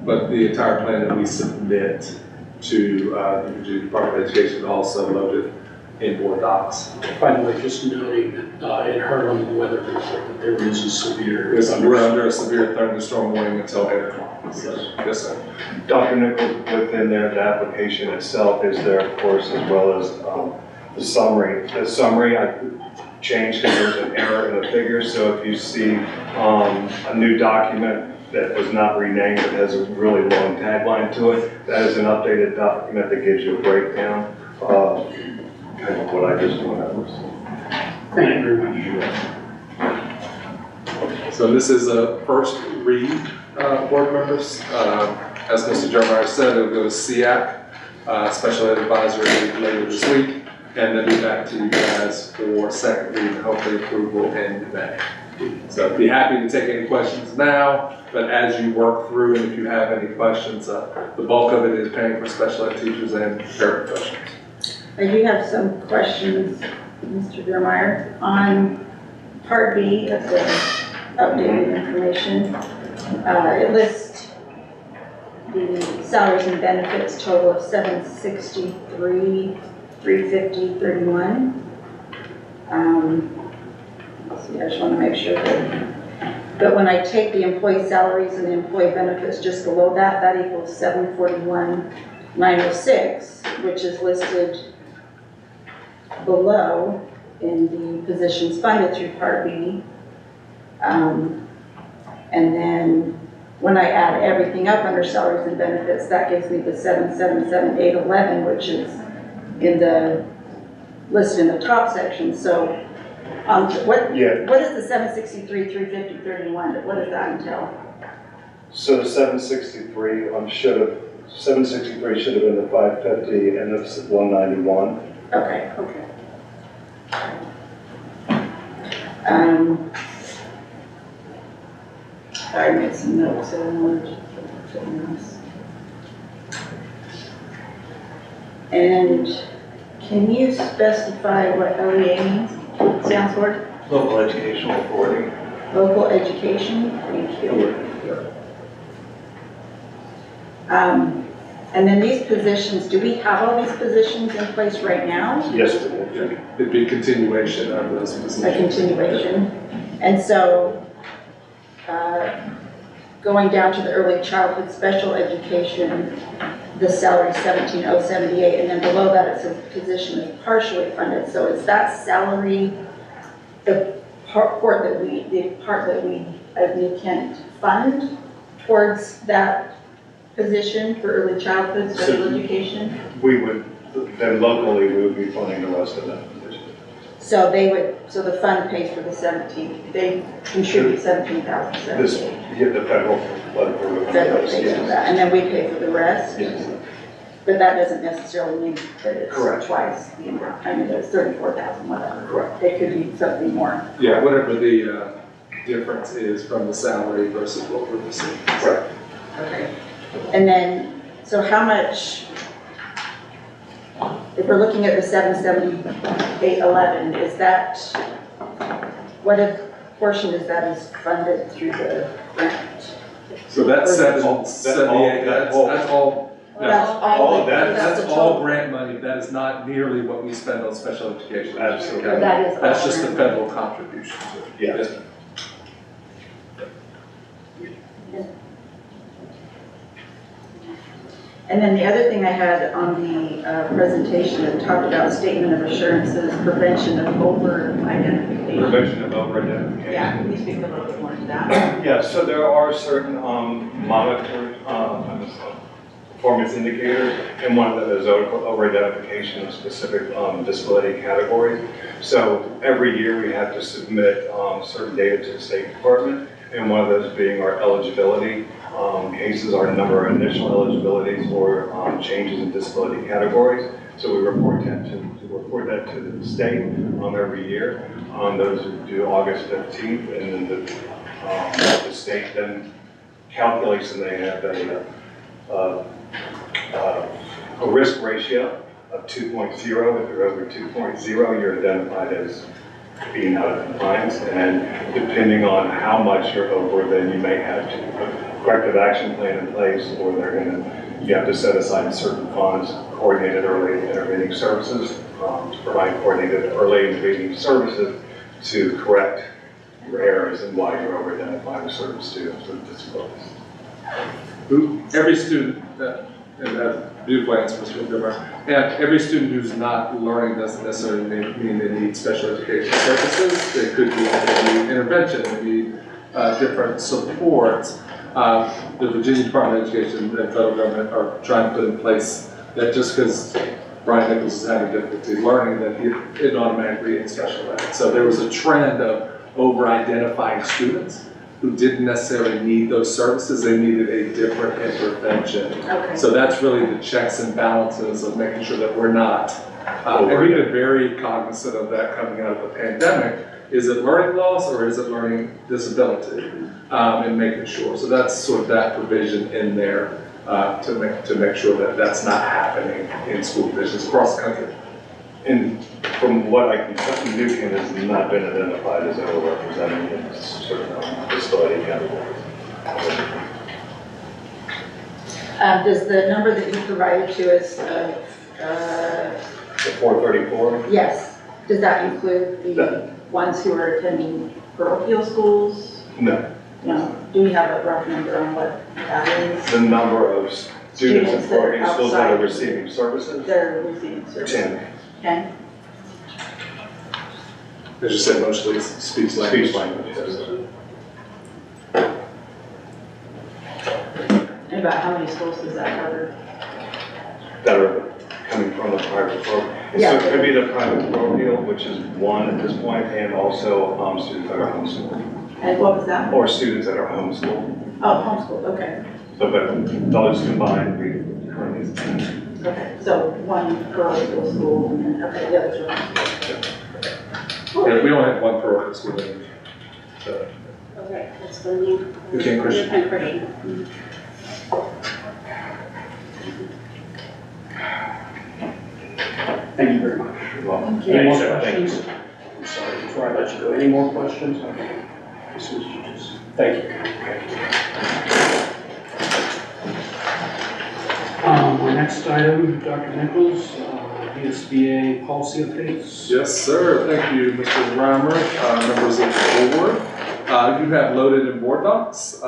But the entire plan that we submit to the Virginia Department of Education is also loaded in board docs. By the way, just noting that it heard on the weather report that there is a severe... We're under a severe thunderstorm warning until 8 o'clock. So, yes, sir. Dr. Nichols, within there, the application itself is there, of course, as well as the summary. The summary I changed because there's an error in the figures. So if you see a new document that was not renamed, it has a really long tagline to it, that is an updated document that gives you a breakdown of kind of what I just went over. Thank you very much. So this is a first read, board members. As Mr. Jeremiah said, it'll go to SEAC, Special Ed Advisory later this week, and then be back to you guys for second read, hopefully approval in May. So I'd be happy to take any questions now, but as you work through, and if you have any questions, the bulk of it is paying for special ed teachers and paraprofessionals. I do have some questions, Mr. Dermeyer, on Part B of the updated information. It lists the salaries and benefits total of $763,350.31. See, I just want to make sure that. But when I take the employee salaries and the employee benefits just below that, that equals $741,906, which is listed below in the positions funded through Part B. And then when I add everything up under salaries and benefits, that gives me the 777,811, which is in the, listed in the top section. So, what is the 763,350,31? What does that entail? So the 763 should have been the 550 and it's 191. Okay. I made some notes so I wanted to put in this. And can you specify what LEA means, stands for? Local Educational Authority. Local Education, thank you. And then these positions, do we have all these positions in place right now? Yes, It'd be a continuation of those positions. A continuation. And so, going down to the early childhood special education, the salary is 17,078, and then below that it says position is partially funded. So is that salary the part that we can fund towards that position for early childhood special education? We would, then locally, we would be funding the rest of that position. So they would, so the fund pays for the 17, they contribute 17,078. This, you get the federal flood for Federal pays for that, and then we pay for the rest? Yes. But that doesn't necessarily mean that it's Correct. twice the amount. I mean, it's 34,000, whatever. Correct. It could be something more. Yeah, whatever the difference is from the salary versus what we're receiving. Correct. Okay. And then, so how much, if we're looking at the 77811, is that, what portion is that is funded through the grant? So that's Or- 778, that's all. That's all of that. That's the all total. grant money, that is not nearly what we spend on special education. Absolutely. But that is That's all just the grant. federal contribution to it. Yes. And then the other thing I had on the presentation, it talked about statement of assurances, prevention of over-identification. Prevention of over-identification. Yeah, can you speak a little bit more to that? Yeah, so there are certain monitored performance indicators, and one of them is over-identification of specific disability categories. So every year we have to submit certain data to the State Department, and one of those being our eligibility cases, our number of initial eligibilities or changes in disability categories. So we report that to the state every year. Those are due August 15th, and then the state then calculates, and they have a risk ratio of 2.0. If you're over 2.0, you're identified as being out of compliance, and depending on how much you're over, then you may have to put a corrective action plan in place, or you have to set aside certain funds, coordinated early intervening services, to provide coordinated early intervening services to correct your errors and why you're over-identifying certain students with disabilities. Every student, and that's beautiful answer, Mr. Goodbar. And every student who's not learning doesn't necessarily mean they need special education services. They could be need intervention, they need different supports. The Virginia Department of Education and federal government are trying to put in place that just because Brian Nichols is having difficulty learning, that it automatically in special ed. So there was a trend of over-identifying students who didn't necessarily need those services, they needed a different intervention. Okay. So that's really the checks and balances of making sure that we're not, and we've been very cognizant of that coming out of the pandemic. Is it learning loss or is it learning disability? And making sure. So that's sort of that provision in there to make sure that that's not happening in school divisions across the country. And from what I can tell, Newton has not been identified as overrepresented in certain disability categories. Does the number that you provided to us, The 434? yes, does that include the ones who are attending parochial schools? No. No. Do we have a rough number on what that is? The number of students in Students that are parochial schools that are outside. receiving services? They're receiving services. 10. 10? As you said, mostly speech language. Speech language, yes. about how many schools does that cover? That are coming from the private program. Yeah. So it could be the private parochial, which is one at this point, and also students that are homeschooled, And what was that? or students that are homeschooled. Oh, homeschool, okay. So, but those combined, we currently is 10. Okay, so one parochial school, and then, okay, the others are homeschool. Yeah, we only have one parochial school in, so, Okay, that's the new. Newcan Christian. Newcan Christian. Thank you very much. You're welcome. Any more Thank you. questions? I'm sorry, before I let you go, any more questions? Okay. This was just, thank you. Our next item, Dr. Nichols, VSBA policy updates. Yes, sir. Thank you, Mr. Reimer, members of the board. You have loaded in board docs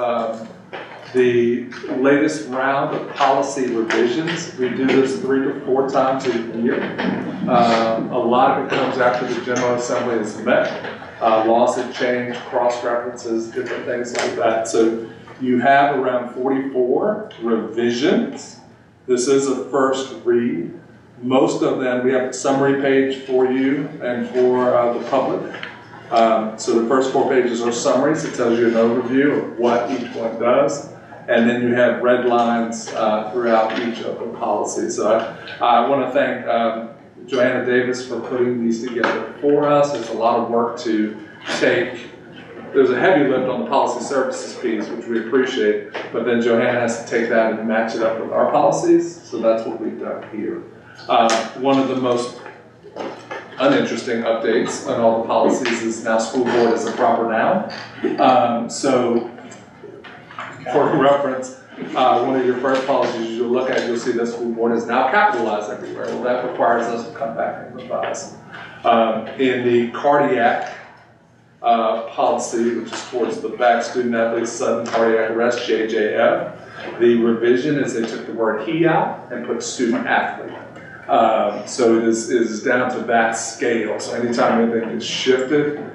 the latest round of policy revisions. We do this 3 to 4 times a year. A lot of it comes after the General Assembly is met. Laws have changed, cross-references, different things like that. So you have around 44 revisions. This is a first read. Most of them, we have a summary page for you and for the public. So the first 4 pages are summaries. It tells you an overview of what each one does. And then you have red lines throughout each of the policies. So I want to thank Joanna Davis for putting these together for us. It's a lot of work to take. There's a heavy lift on the policy services piece, which we appreciate, but then Joanna has to take that and match it up with our policies. So that's what we've done here. One of the most uninteresting updates on all the policies is now school board is a proper noun. So for reference, one of your first policies you'll look at, you'll see that school board is now capitalized everywhere. Well, that requires us to come back and revise. In the cardiac policy, which is towards the back, student athletes, sudden cardiac arrest, JJF, the revision is they took the word he out and put student athlete. So it is down to that scale. So anytime anything is shifted,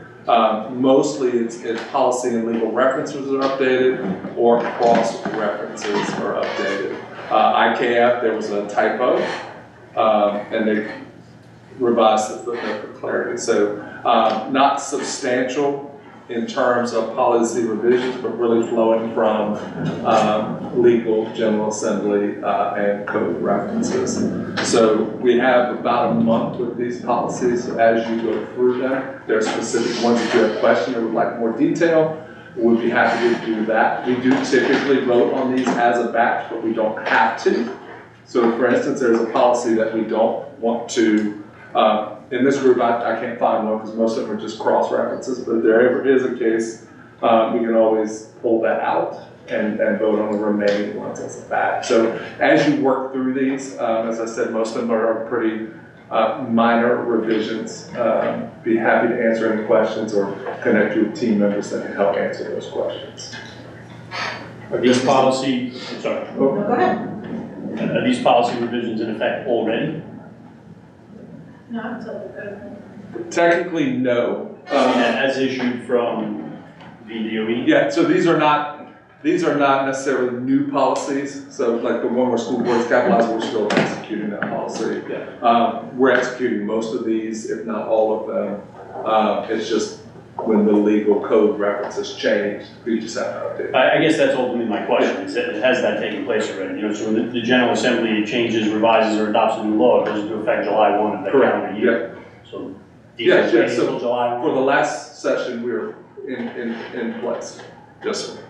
mostly it's policy and legal references are updated or cross references are updated. IKF, there was a typo, and they revised the footnote for clarity. So not substantial in terms of policy revisions, but really flowing from legal, General Assembly, and code references. So we have about a month with these policies. So as you go through them, there are specific ones that you have questions or would like more detail, we'd be happy to do that. We do typically vote on these as a batch, but we don't have to. So for instance, there's a policy that we don't want to, in this group, I can't find one because most of them are just cross-references, but if there ever is a case, we can always pull that out and vote on the remaining ones as a batch. So as you work through these, as I said, most of them are pretty minor revisions. Be happy to answer any questions or connect you with team members that can help answer those questions. Are these policy, I'm sorry. No, go ahead. Are these policy revisions in effect already? No, until the code. Technically, no. As issued from VDOE? Yeah, so these are not necessarily new policies. So like the one where school boards capitalized, we're still executing that policy. Yeah. We're executing most of these, if not all of them. It's just when the legal code references change, we just have to update. I guess that's ultimately my question, is that has that taken place already? You know, so when the General Assembly changes, revises, or adopts a new law, it goes into effect July 1 of that calendar year. So these are ready until July 1? For the last session, we were in place. Yes, sir.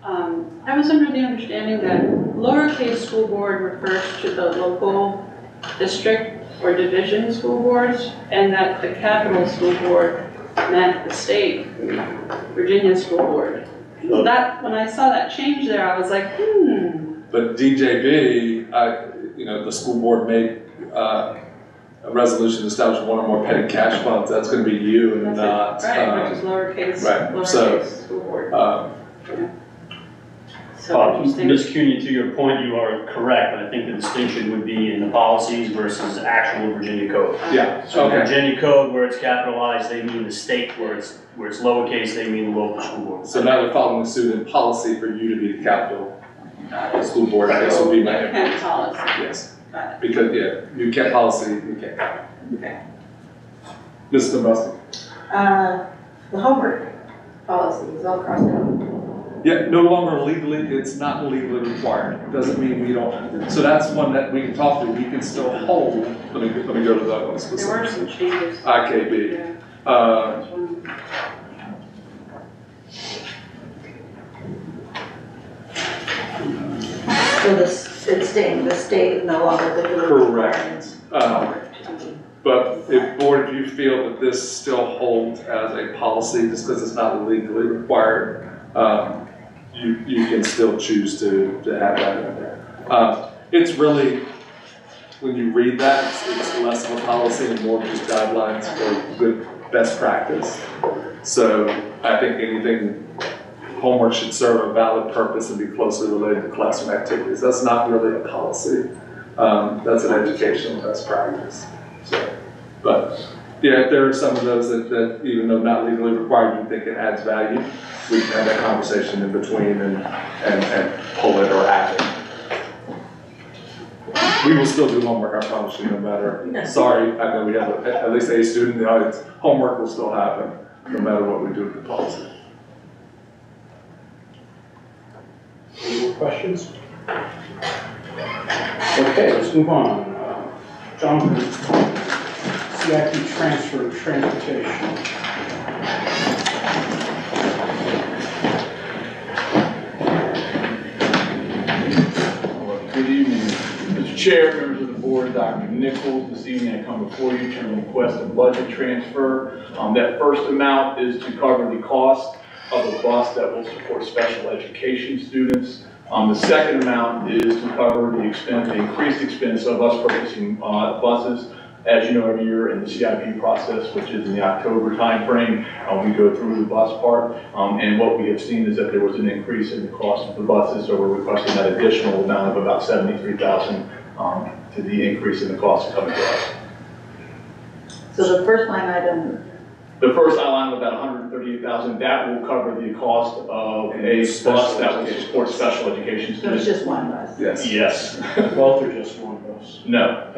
I was under the understanding that lowercase school board refers to the local district or division school boards, and that the capital school board meant the state Virginia school board. That, when I saw that change there, I was like, But DJB, the school board made a resolution to establish one or more petty cash funds. That's going to be you and not. Right, which is lowercase, right. lowercase school board. Ms. Cunha, to your point, you are correct, but I think the distinction would be in the policies versus actual Virginia code. Yeah. So okay. Virginia code, where it's capitalized, they mean the state. Where it's lowercase, they mean the local school board. So now they're following suit in policy for you to be the capital School board, I guess would be my. New Kent policy. Yes, Got because, New Kent policy, New Kent. Okay. Mr. Dombrowski. The homework policy is all crossed out. Yeah, no longer legally, it's not legally required. Doesn't mean we don't, so that's one that we can talk to, we can still hold. Let me go to that one it. There were some changes. IKB. Yeah. So it's staying, the state no longer legally requires. But if board, if you feel that this still holds as a policy, just because it's not legally required, you can still choose to have that in there. It's really, when you read that, it's less of a policy and more of just guidelines for good best practice. So I think anything, homework should serve a valid purpose and be closely related to classroom activities. That's not really a policy. That's an educational best practice. So, but yeah, there are some of those that even though not legally required, you think it adds value. We can have that conversation in between and pull it or add it. We will still do homework, I promise you, no matter, sorry, I know we have at least a student in the audience, homework will still happen, no matter what we do with the policy. Any more questions? Okay, let's move on. Jonathan, CIP transfer of transportation. Good evening, Mr. Chair, members of the board, Dr. Nichols. This evening I come before you to request a budget transfer. That first amount is to cover the cost of a bus that will support special education students. The second amount is to cover the expense, the increased expense of us purchasing buses. As you know, every year in the CIP process, which is in the October timeframe, we go through the bus part, and what we have seen is that there was an increase in the cost of the buses, so we're requesting that additional amount of about $73,000 to the increase in the cost coming to us. So the first line item. The first outline of about $138,000, that will cover the cost of a bus that will support special education So students. it's just one bus? Yes. Yes. Both are just one bus? No.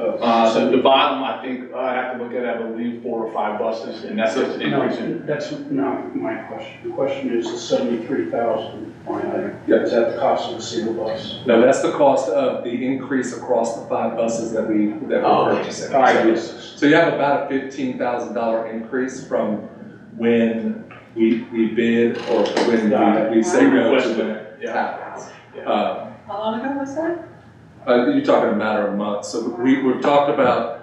So the bottom, I think, I have to look at, I believe, 4 or 5 buses, and that's just an increase in. No, that's not my question. The question is the 73,000 line item. Yep. Is that the cost of a single bus? No, that's the cost of the increase across the 5 buses that we're purchasing. All right. So you have about a $15,000 increase from when we bid or when we say no to when it happens. How long ago was that? You're talking a matter of months. So we've talked about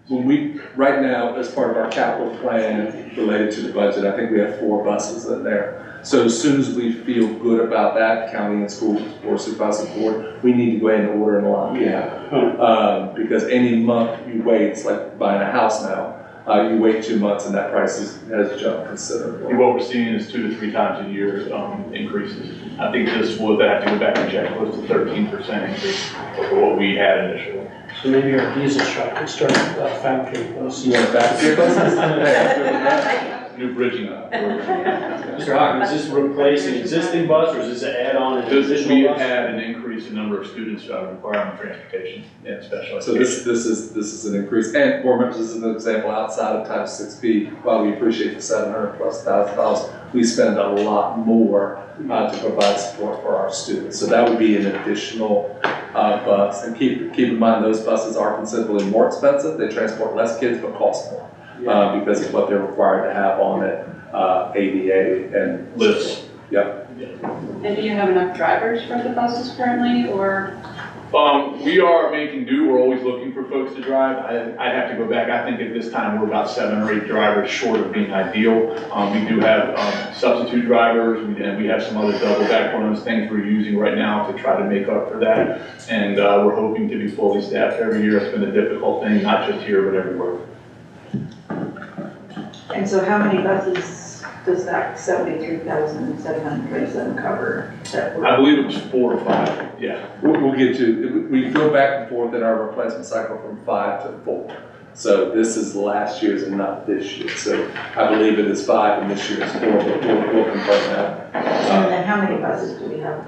when right now, as part of our capital plan related to the budget, I think we have 4 buses in there. So as soon as we feel good about that, county and school board supervisor board, we need to go ahead and order and lock in. Because any month you wait, it's like buying a house now. You wait 2 months and that price has jumped considerably. What we're seeing is 2 to 3 times a year increases. I think this would have to go back and check, close to 13% increase over what we had initially. So maybe our diesel truck can start factory buses. You want to factory buses? New bridging. Mr. Hawkins, is this replacing an existing bus or is this an add-on an We additional have bus? had an increase in number of students requiring transportation and special So education. this is an increase, and board members, this is an example outside of Title 6B. While we appreciate the $700,000+, we spend a lot more to provide support for our students. So that would be an additional bus. And keep in mind, those buses are considerably more expensive. They transport less kids but cost more because of what they're required to have on it, ADA and Lifts. Yeah. And do you have enough drivers for the buses currently, or? We are making do. We're always looking for folks to drive. I'd have to go back. I think at this time we're about 7 or 8 drivers short of being ideal. We do have substitute drivers, and we have some other double backbone things we're using right now to try to make up for that. And we're hoping to be fully staffed every year. It's been a difficult thing, not just here, but everywhere. And so how many buses does that 73,737 cover? I believe it was 4 or 5, yeah. We'll get to, we go back and forth in our replacement cycle from 5 to 4. So this is last year's and not this year. So I believe it is 5 and this year is 4, but we'll confirm that. And then how many buses do we have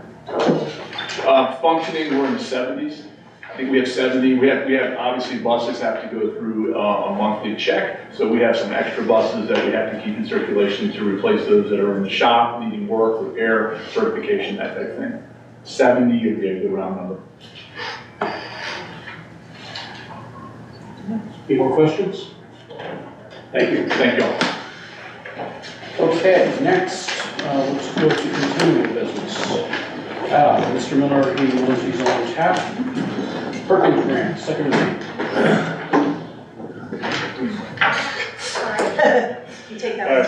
Functioning, we're in the 70s. I think we have 70. We have obviously buses have to go through a monthly check. So we have some extra buses that we have to keep in circulation to replace those that are in the shop, needing work, repair, certification, that type of thing. 70 would be a good round number. Any more questions? Thank you. Thank you all. Okay, next, let's go to continuing business. Mr. Miller, he knows he's on tap. Perkins Grant, second reading. You take that one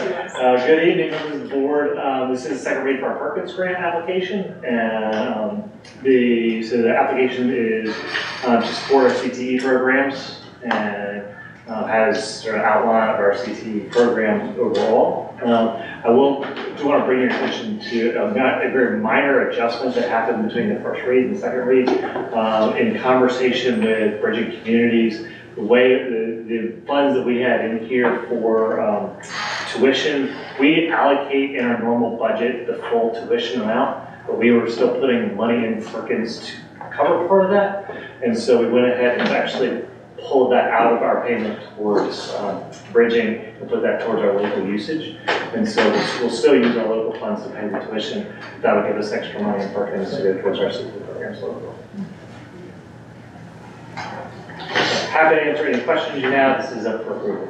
too. Good evening, members of the board. This is the second read for our Perkins Grant application, and the application is to support our CTE programs and has sort of outline of our CTE programs overall. I do want to bring your attention to a very minor adjustment that happened between the first read and the second read. In conversation with Bridging Communities, the way the funds that we had in here for tuition, we allocate in our normal budget the full tuition amount, but we were still putting money in Perkins to cover part of that. And so we went ahead and actually pulled that out of our payment towards bridging and put that towards our local usage. And so we'll still use our local funds to pay the tuition. That would give us extra money in Perkins to go towards our CTE programs locally. Happy to answer any questions you have. This is up for approval.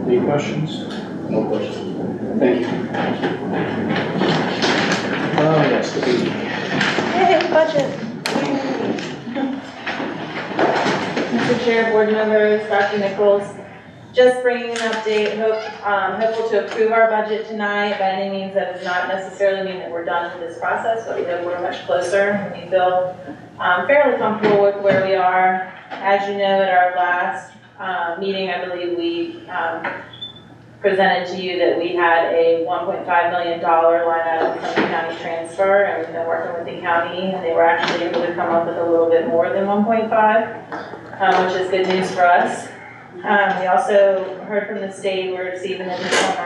Any questions? No questions. Thank you. Yes, the meeting. Yay, budget. Mr. Chair, board members, Dr. Nichols, just bringing an update. Hopeful to approve our budget tonight. By any means, that does not necessarily mean that we're done with this process, but we're much closer. And we feel fairly comfortable with where we are. As you know, at our last meeting, I believe we presented to you that we had a $1.5 million line item from the county transfer, and we've been working with the county, and they were actually able to come up with a little bit more than 1.5, which is good news for us. We also heard from the state we're receiving an additional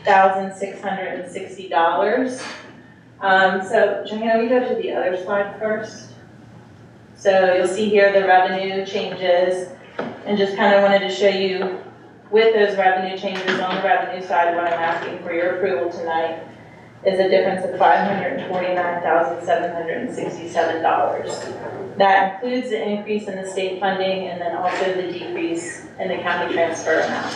$926,660. So, Joanna, we go to the other slide first. So you'll see here the revenue changes, and just kind of wanted to show you with those revenue changes on the revenue side, what I'm asking for your approval tonight is a difference of $549,767. That includes the increase in the state funding and then also the decrease in the county transfer amount.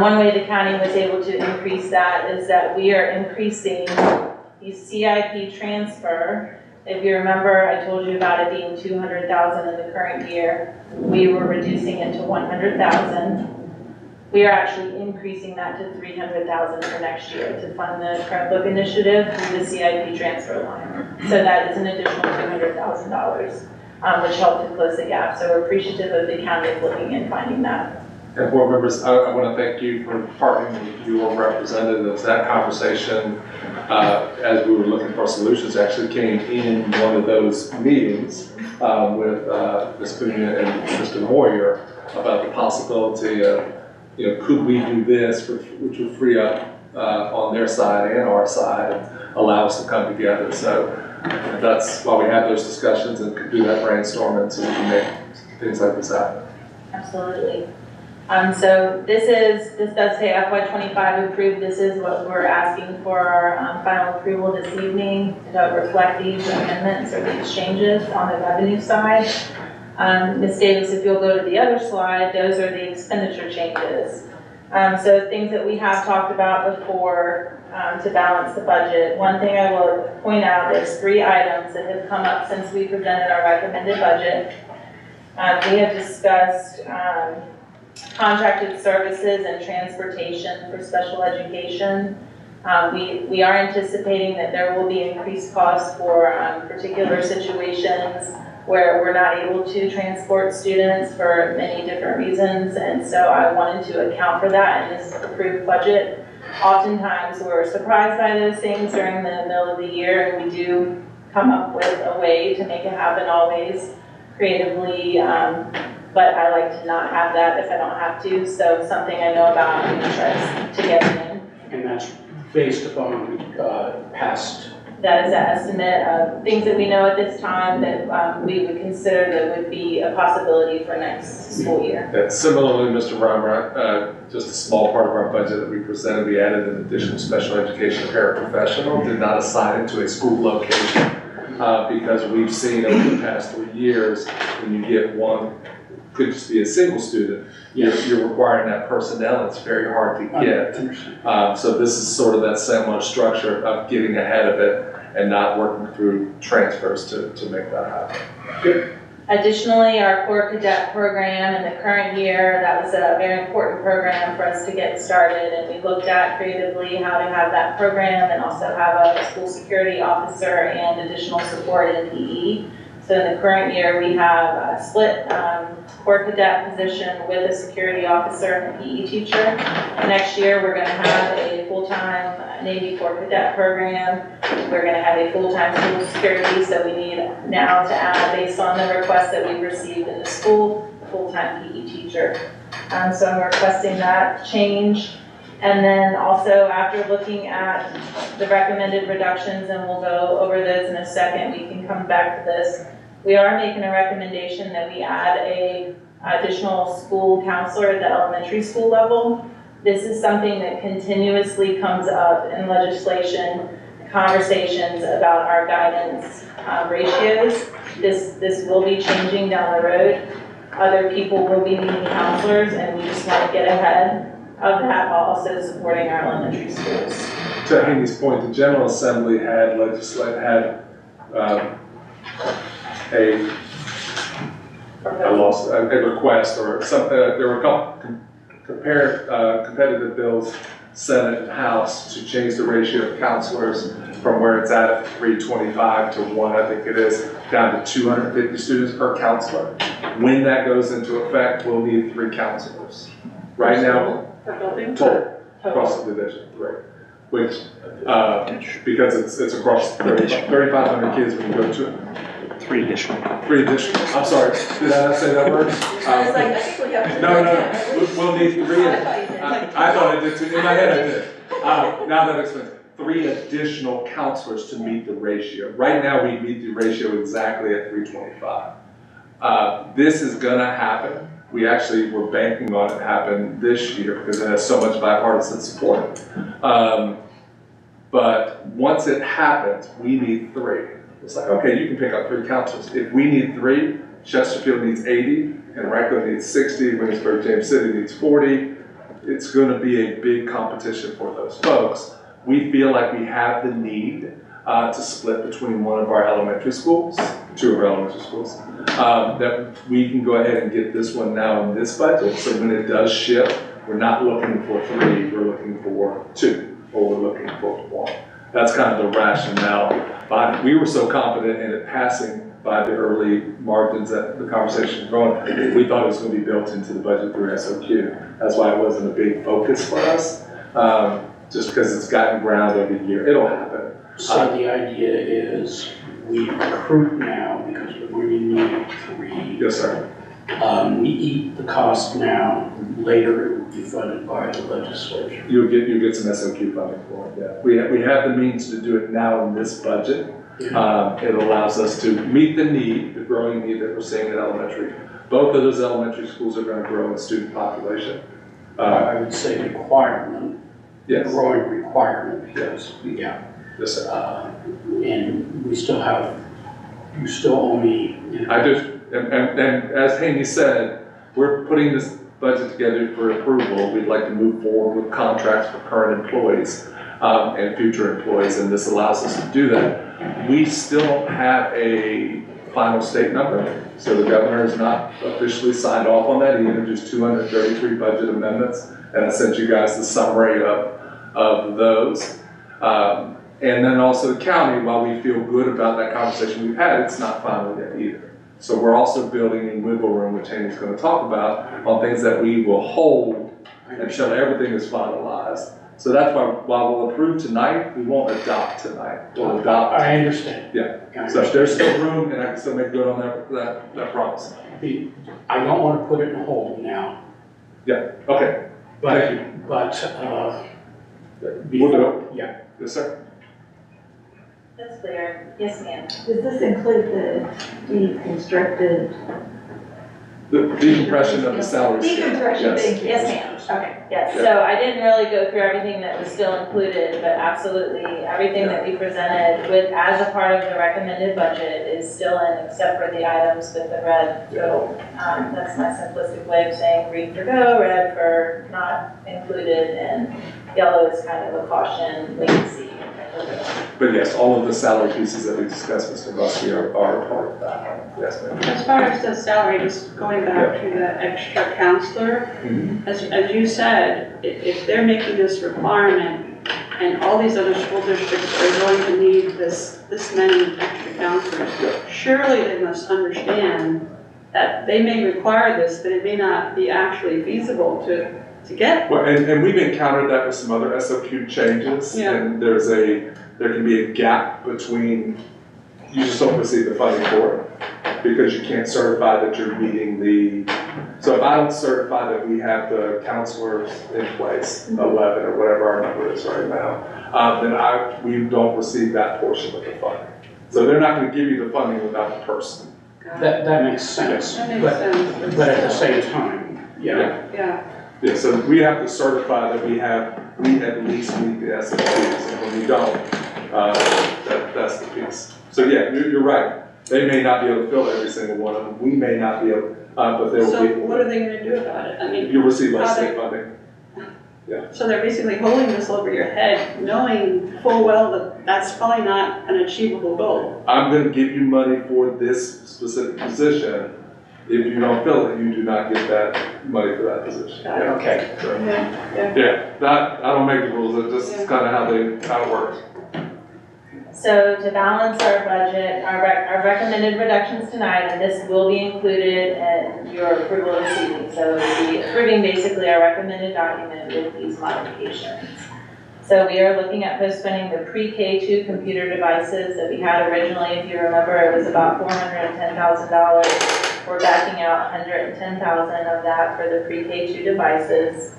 One way the county was able to increase that is that we are increasing the CIP transfer. If you remember, I told you about it being $200,000 in the current year. We were reducing it to $100,000. We are actually increasing that to $300,000 for next year to fund the Chromebook initiative through the CIP transfer line. So that is an additional $200,000, which helped to close the gap. So we're appreciative of the county looking and finding that. And board members, I want to thank you for partnering with your representatives. That conversation, as we were looking for solutions, actually came in one of those meetings with Ms. Boone and Mr. Moyer about the possibility of, could we do this, which would free up on their side and our side and allow us to come together. So that's why we have those discussions and could do that brainstorming so we can make things like this happen. Absolutely. So this does say FY25 approved. This is what we're asking for our final approval this evening to reflect these amendments or these changes on the revenue side. Ms. Davis, if you'll go to the other slide, those are the expenditure changes. So things that we have talked about before to balance the budget. One thing I will point out, there's 3 items that have come up since we presented our recommended budget. We have discussed contracted services and transportation for special education. We are anticipating that there will be increased costs for particular situations where we're not able to transport students for many different reasons, and so I wanted to account for that in this approved budget. Oftentimes we're surprised by those things during the middle of the year, and we do come up with a way to make it happen always creatively, but I like to not have that if I don't have to, so something I know about, I'm going to try to get it in. And that's based upon past? That is an estimate of things that we know at this time that we would consider that would be a possibility for next school year. Yeah, similarly, Mr. Reimer, just a small part of our budget that we presented, we added an additional special education paraprofessional, did not assign it to a school location, because we've seen over the past 3 years, when you get one, could just be a single student, you're requiring that personnel, it's very hard to get. So this is sort of that similar structure of getting ahead of it and not working through transfers to make that happen. Good. Additionally, our core cadet program in the current year, that was a very important program for us to get started, and we looked at creatively how to have that program and also have a school security officer and additional support in PE. So in the current year, we have a split core cadet position with a security officer and a PE teacher. Next year, we're going to have a full-time Navy core cadet program. We're going to have a full-time school security, so we need now to add, based on the requests that we've received in the school, a full-time PE teacher. So I'm requesting that change. And then also, after looking at the recommended reductions, and we'll go over those in a second, we can come back to this. We are making a recommendation that we add a additional school counselor at the elementary school level. This is something that continuously comes up in legislation, conversations about our guidance ratios. This will be changing down the road. Other people will be needing counselors, and we just want to get ahead of that while also supporting our elementary schools. To Amy's point, the General Assembly had a request or something. There were a couple competitive bills, Senate and House, to change the ratio of counselors from where it's at 325 to 1, I think it is, down to 250 students per counselor. When that goes into effect, we'll need 3 counselors. Right now, total across the division, right? Which, because it's across 3,500 kids when you go to 3 additional. 3 additional. I'm sorry, did I not say that word? I was like, I think we have to. No, we'll need 3. I thought I did too. In my head, I did. Now that makes sense. 3 additional counselors to meet the ratio. Right now, we meet the ratio exactly at 325. This is going to happen. We actually were banking on it happen this year because it has so much bipartisan support. But once it happens, we need 3. It's like, okay, you can pick up 3 counselors. If we need 3, Chesterfield needs 80, and Ranko needs 60, Williamsburg James City needs 40. It's going to be a big competition for those folks. We feel like we have the need to split between one of our elementary schools, 2 of our elementary schools, that we can go ahead and get this one now in this budget. So when it does shift, we're not looking for 3, we're looking for 2, or we're looking for 1. That's kind of the rationale. But we were so confident in it passing by the early margins that the conversation was going. We thought it was going to be built into the budget through SOQ. That's why it wasn't a big focus for us, just because it's gotten ground every year. It'll happen. So the idea is we recruit now because we're going to need 3. Yes, sir. We eat the cost now. Later, it will be funded by the legislature. You'll get some SOQ funding for it. Yeah, we have the means to do it now in this budget. It allows us to meet the need, the growing need that we're seeing at elementary. Both of those elementary schools are going to grow in student population. I would say requirement. Yes. Growing requirement. Yes. Yeah. Yes, sir. And we still have. You still owe me. I do. And as Haney said, we're putting this budget together for approval. We'd like to move forward with contracts for current employees and future employees, and this allows us to do that. We still don't have a final state number, so the governor has not officially signed off on that. He introduced 233 budget amendments, and I sent you guys the summary of those. And then also the county, while we feel good about that conversation we've had, it's not final yet either. So we're also building in wiggle room, which Amy's going to talk about, on things that we will hold until everything is finalized. So that's why, while we'll approve tonight, we won't adopt tonight. We'll adopt. I understand. Yeah. So there's still room, and I can still make good on that promise. I don't want to put it in hold now. Yeah. Okay. But, thank you. But We'll do it. Yeah. Yes, sir. That's clear. Yes, ma'am. Does this include the deconstructed? The decompression of the salary scale. Decompression, Yes. thank you. Yes, ma'am. Okay. Yes, Yeah. so I didn't really go through everything that was still included, but absolutely, everything that we presented with, as a part of the recommended budget is still in, except for the items with the red go. That's my simplistic way of saying green for go, red for not included, and yellow is kind of a caution, wait and see. But yes, all of the salary pieces that we discussed, Mr. Busby, are a part of that. Yes, ma'am. As far as the salary, just going back to the extra counselor, as you said, if they're making this requirement and all these other school districts are going to need this many extra counselors, surely they must understand that they may require this, but it may not be actually feasible to get. Well, and we've encountered that with some other SOQ changes, Yeah. and there can be a gap between, you just don't receive the funding for it, because you can't certify that you're meeting so if I don't certify that we have the counselors in place, 11 or whatever our number is right now, then we don't receive that portion of the funding. So they're not gonna give you the funding without the person. That makes sense. That makes But sense. but at the same time, yeah. Yeah. Yeah, so we have to certify that we at least meet the SOPs, and when we don't, that's the piece. So yeah, you're right. They may not be able to fill every single one of them. We may not be able, but there So will be. what are they gonna do about it? I mean, You'll receive less how state they- funding. so they're basically holding this over your head, knowing full well that that's probably not an achievable goal. I'm gonna give you money for this specific position. If you don't fill it, you do not get that money for that position. Got it. Yeah. Okay. So, Yeah. I don't make the rules, it's just kind of how it works. So to balance our budget, our recommended reductions tonight, and this will be included in your approval this evening. So we'll be approving basically our recommended document with these modifications. So we are looking at postponing the pre-K2 computer devices that we had originally. If you remember, it was about $410,000. We're backing out $110,000 of that for the pre-K2 devices.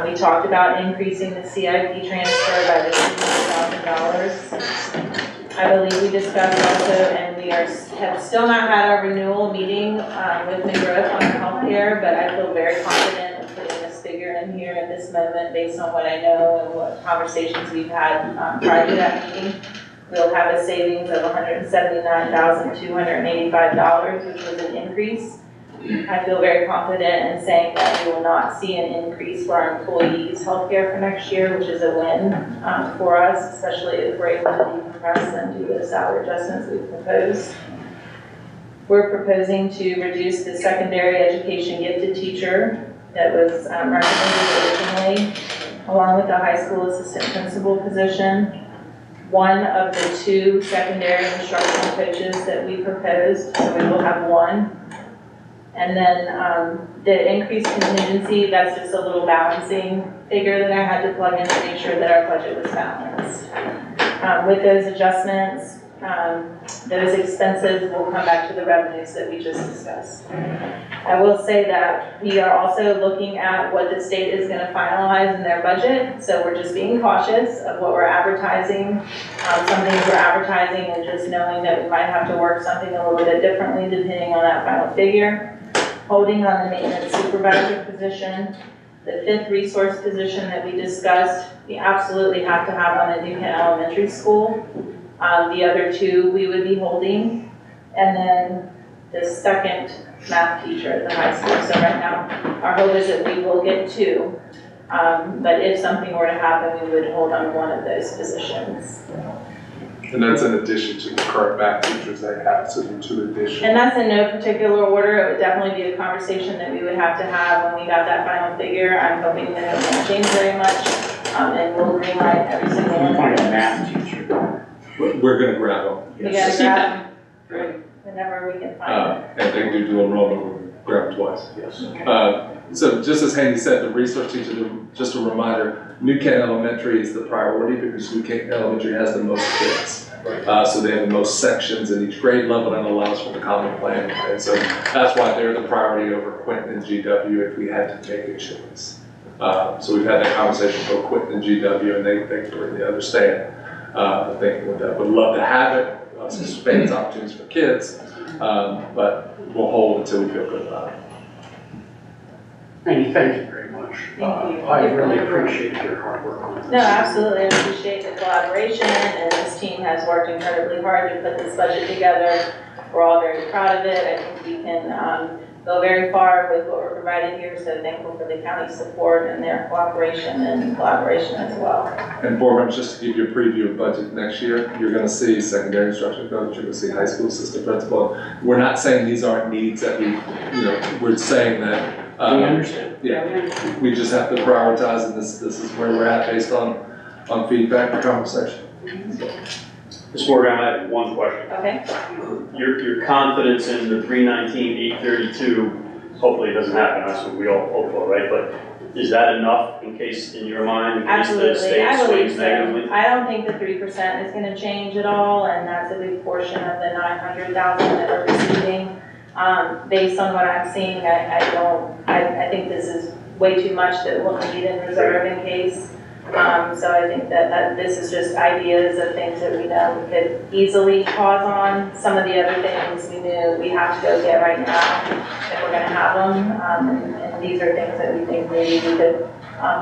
We talked about increasing the CIP transfer by the $200,000. I believe we discussed also, and we have still not had our renewal meeting with McGriff on our healthcare, but I feel very confident in putting this figure in here at this moment based on what I know and what conversations we've had prior to that meeting. We'll have a savings of $179,285, which was an increase. I feel very confident in saying that we will not see an increase for our employees' healthcare for next year, which is a win for us, especially if we're able to decompress and do the salary adjustments we've proposed. We're proposing to reduce the secondary education gifted teacher that was recommended originally, along with the high school assistant principal position. One of the two secondary instructional coaches that we proposed, so we will have one. And then the increased contingency, that's just a little balancing figure that I had to plug in to make sure that our budget was balanced. With those adjustments, those expenses will come back to the revenues that we just discussed. I will say that we are also looking at what the state is going to finalize in their budget, so we're just being cautious of what we're advertising. Some things we're advertising and just knowing that we might have to work something a little bit differently depending on that final figure. Holding on the maintenance supervisor position, the fifth resource position that we discussed, we absolutely have to have one at New Kent Elementary School. The other two we would be holding, and then the second math teacher at the high school. So right now, our hope is that we will get two, but if something were to happen, we would hold on one of those positions. And that's in addition to the current math teachers they have, so the two additional. And that's in no particular order. It would definitely be a conversation that we would have to have when we got that final figure. I'm hoping that it won't change very much, and we'll greenlight every single one of Find a those. math teacher. We're gonna grab them. We gotta grab them whenever we can find them. And they do enrollment, we'll grab them twice. Yes. So just as Handy said, the resource teacher, just a reminder, New Kent Elementary is the priority because New Kent Elementary has the most kids. So they have the most sections in each grade level and allows for the common plan. And so that's why they're the priority over Quentin and GW if we had to make a choice. So we've had that conversation with both Quinton and GW, and they completely understand the thinking with that. Would love to have it, some expands opportunities for kids, but we'll hold until we feel good about it. Andy, thank you very much. I really appreciate your hard work on this. No, absolutely, I appreciate the collaboration, and this team has worked incredibly hard to put this budget together. We're all very proud of it. I think we can go very far with what we're providing here, so thankful for the county's support and their cooperation and collaboration as well. And board members, just to give you a preview of budget next year, you're going to see secondary instruction coach, you're going to see high school assistant principal. We're not saying these aren't needs that we're saying that. We understand. Yeah, we just have to prioritize, and this is where we're at based on feedback and conversation. Ms. Morgan, I have one question. Okay. Your confidence in the 319, 832, hopefully it doesn't happen, that's what we all hope for, right? But is that enough in case, in your mind, in case the state swings negatively? I don't think the 3% is gonna change at all, and that's a big portion of the 900,000 that we're receiving. Based on what I'm seeing, I think this is way too much that we'll need in reserve in case. So I think that this is just ideas of things that we know we could easily pause on. Some of the other things we knew we have to go get right now if we're gonna have them. And these are things that we think maybe we could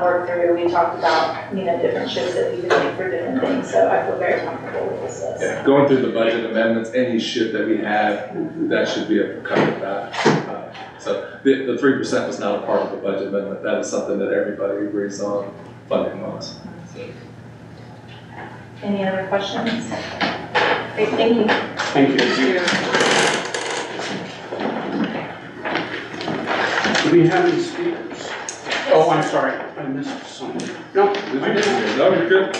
work through. We talked about, different shifts that we could take for different things. So I feel very comfortable with this list. Yeah, going through the budget amendments, any shift that we have, that should be a covered back. So the 3% was not a part of the budget amendment. That is something that everybody agrees on funding wise. Any other questions? Great, thank you. Thank you. Do we have any speakers? Oh, I'm sorry, I missed something. No, I didn't. No, you're good.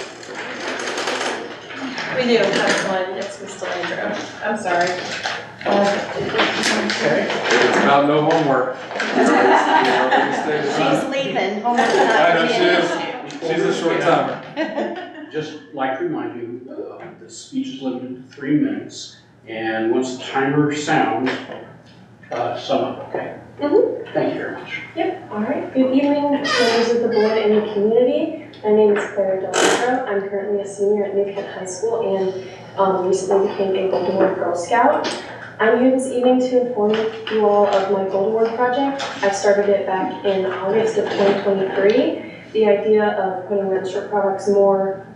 We do have one, it's Mr. Landro. I'm sorry. Okay. It's about no homework. She's leaving, homework's I not know she finished. is. She's a short timer. Just like to remind you, the speech is limited to 3 minutes, and once the timer sounds, sum up, okay? Thank you very much. Yep, all right. Good evening, members of the board and the community. My name is Claire Delantro. I'm currently a senior at New Kent High School and recently became a Gold Award Girl Scout. I'm here this evening to inform you all of my Gold Award project. I started it back in August of 2023. The idea of putting menstrual products more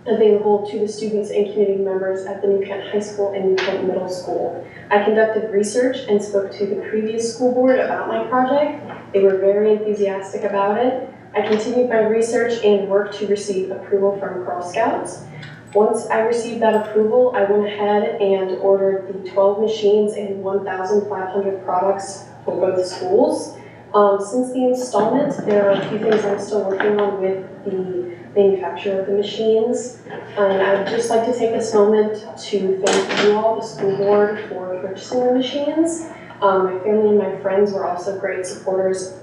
available to the students and community members at the New Kent High School and New Kent Middle School. I conducted research and spoke to the previous school board about my project. They were very enthusiastic about it. I continued my research and worked to receive approval from Girl Scouts. Once I received that approval, I went ahead and ordered the 12 machines and 1,500 products for both schools. Since the installment, there are a few things I'm still working on with the manufacturer of the machines. And I would just like to take this moment to thank you all, the school board, for purchasing the machines. My family and my friends were also great supporters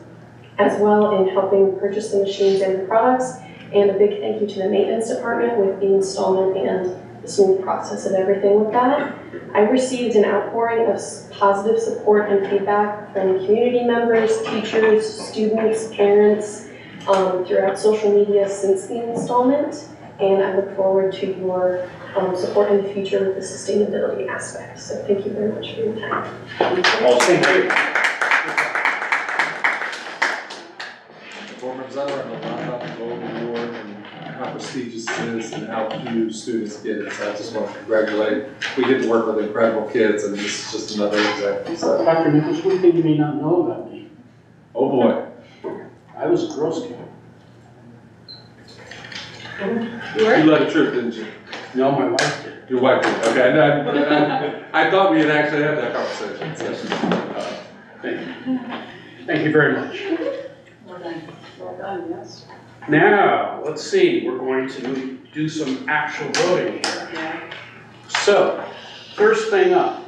as well in helping purchase the machines and the products. And a big thank you to the maintenance department with the installment and the smooth process of everything with that. I received an outpouring of positive support and feedback from community members, teachers, students, parents, throughout social media since the installment. And I look forward to your support in the future with the sustainability aspect. So thank you very much for your time. Thank you. Board members, I learned a lot about the Gold Award and how prestigious it is and how few students get it. So I just want to congratulate. We get to work with incredible kids, and this is just another example. So. Dr. Nichols, one thing you may not know about me. Oh boy. I was a Girl Scout. You let the truth, didn't you? No, my wife did. Your wife did. Okay, I thought we had actually had that conversation. So, thank you. Thank you very much. Well done, yes. Now, let's see, we're going to do some actual voting here. Yeah. So, first thing up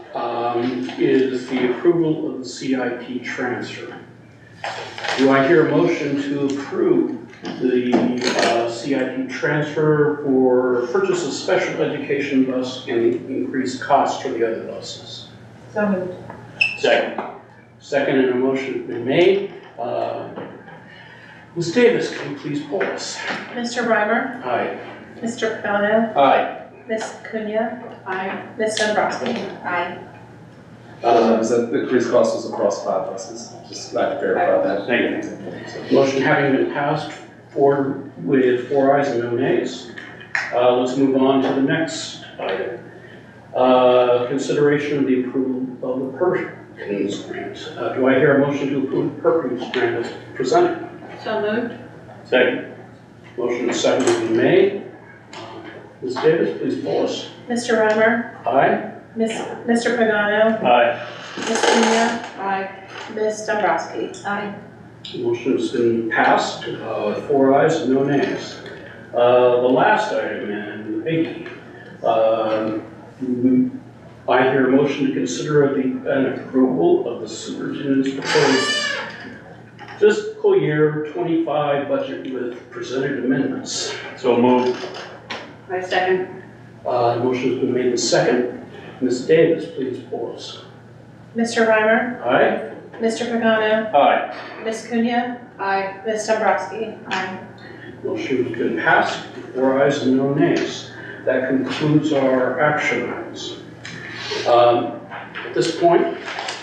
is the approval of the CIP transfer. Do I hear a motion to approve the CIP transfer for purchase of special education bus and increased costs for the other buses? So moved. Second. Second, and a motion has been made. Ms. Davis, can you please poll us? Mr. Reimer, Aye. Mr. Pagano, Aye. Ms. Cunha. Aye. Ms. Dombrowski. Aye. Is that the increased cost was across 5 buses? Just like to verify that. Thank you. Motion having been passed with 4 ayes and no nays. Let's move on to the next item. Consideration of the approval of the Perkins grant. Do I hear a motion to approve the Perkins grant as presented? So moved. Second. Motion and second has been made. Ms. Davis, please poll us. Mr. Reimer, Aye. Mr. Pagano, Aye. Ms. Cunha. Aye. Ms. Dombrowski. Aye. Motion has been passed with 4 ayes and no nays. The last item, and the biggie, I hear a motion to consider an approval of the superintendent's proposed fiscal year 25 budget with presented amendments. So moved. My second. Motion has been made in second. Ms. Davis, please poll us. Mr. Reimer, Aye. Mr. Pagano, Aye. Ms. Cunha. Aye. Ms. Dombrowski. Aye. Motion has been passed, 4 ayes and no nays. That concludes our action items. At this point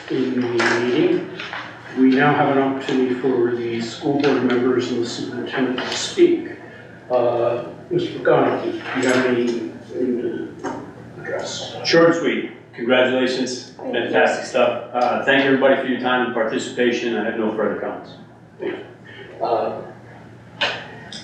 in the meeting, we now have an opportunity for the school board members and the superintendent to speak. Mr. Pagano, do you have anything to address? Short and sweet. Congratulations. Fantastic stuff. Thank everybody for your time and participation. I have no further comments.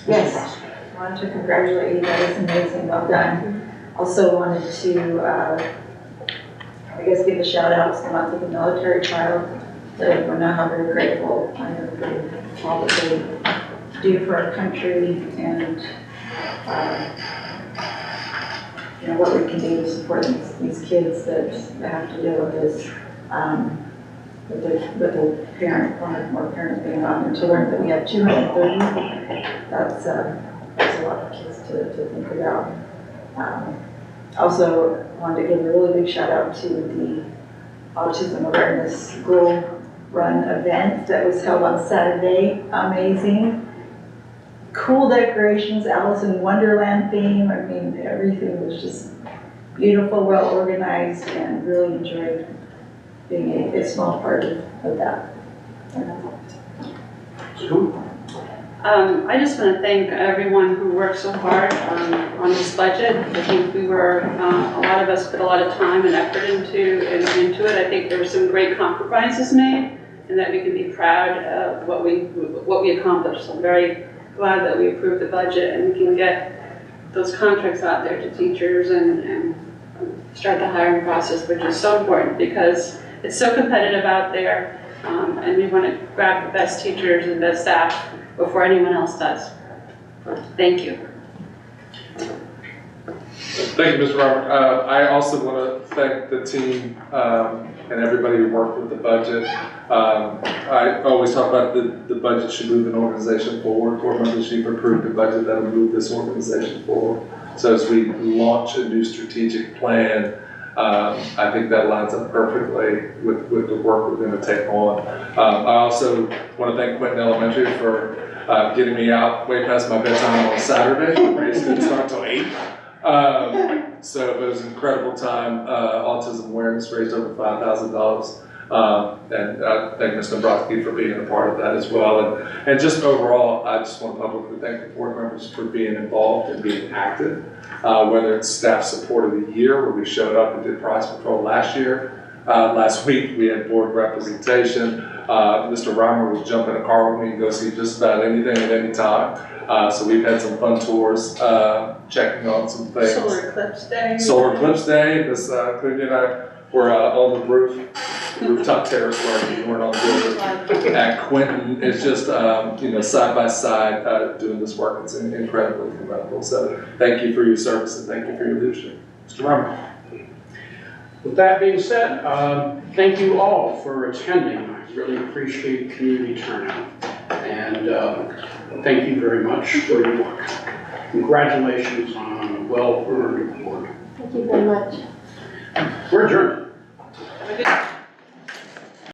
Yes, I wanted to congratulate you, that is amazing, well done. Also wanted to, I guess, give a shout out to lots of the military child that we're now very grateful for all that they do for our country and, you know, what we can do to support these kids that have to deal with this, with the parent, one or more parents being on, and to learn that we have 230, that's a lot of kids to think about. Also wanted to give a really big shout out to the Autism Awareness School Run event that was held on Saturday. Amazing. Cool decorations, Alice in Wonderland theme. I mean, everything was just beautiful, well organized, and really enjoyed being a small part of that. I just want to thank everyone who worked so hard on this budget. I think we were, a lot of us put a lot of time and effort into it. I think there were some great compromises made, and that we can be proud of what we accomplished. So I'm very glad that we approved the budget and we can get those contracts out there to teachers and start the hiring process, which is so important because it's so competitive out there, and we want to grab the best teachers and best staff before anyone else does. Thank you. Thank you, Mr. Robert. I also want to thank the team and everybody who worked with the budget. I always talk about the budget should move an organization forward. Board members should approve the budget that will move this organization forward. So as we launch a new strategic plan, I think that lines up perfectly with the work we're going to take on. I also want to thank Quentin Elementary for getting me out way past my bedtime on Saturday. Race didn't start till 8. So it was an incredible time. Autism Awareness raised over $5,000. And I thank Ms. Dombrowski for being a part of that as well. And just overall, I just want to publicly thank the board members for being involved and being active. Whether it's staff support of the year, where we showed up and did prize patrol last year. Last week, we had board representation. Mr. Reimer would jump in a car with me and go see just about anything at any time. So we've had some fun tours, checking on some things. Solar Eclipse Day. Solar Eclipse Day, Miss Cunha and I were on the rooftop terrace where we weren't on the roof at Quentin. It's just, side by side doing this work. It's incredibly commendable. So thank you for your service and thank you for your leadership. Mr. Reimer. With that being said, thank you all for attending. I really appreciate community turnout. And thank you very much for your work. Congratulations on a well-earned award. Thank you very much. We're adjourned.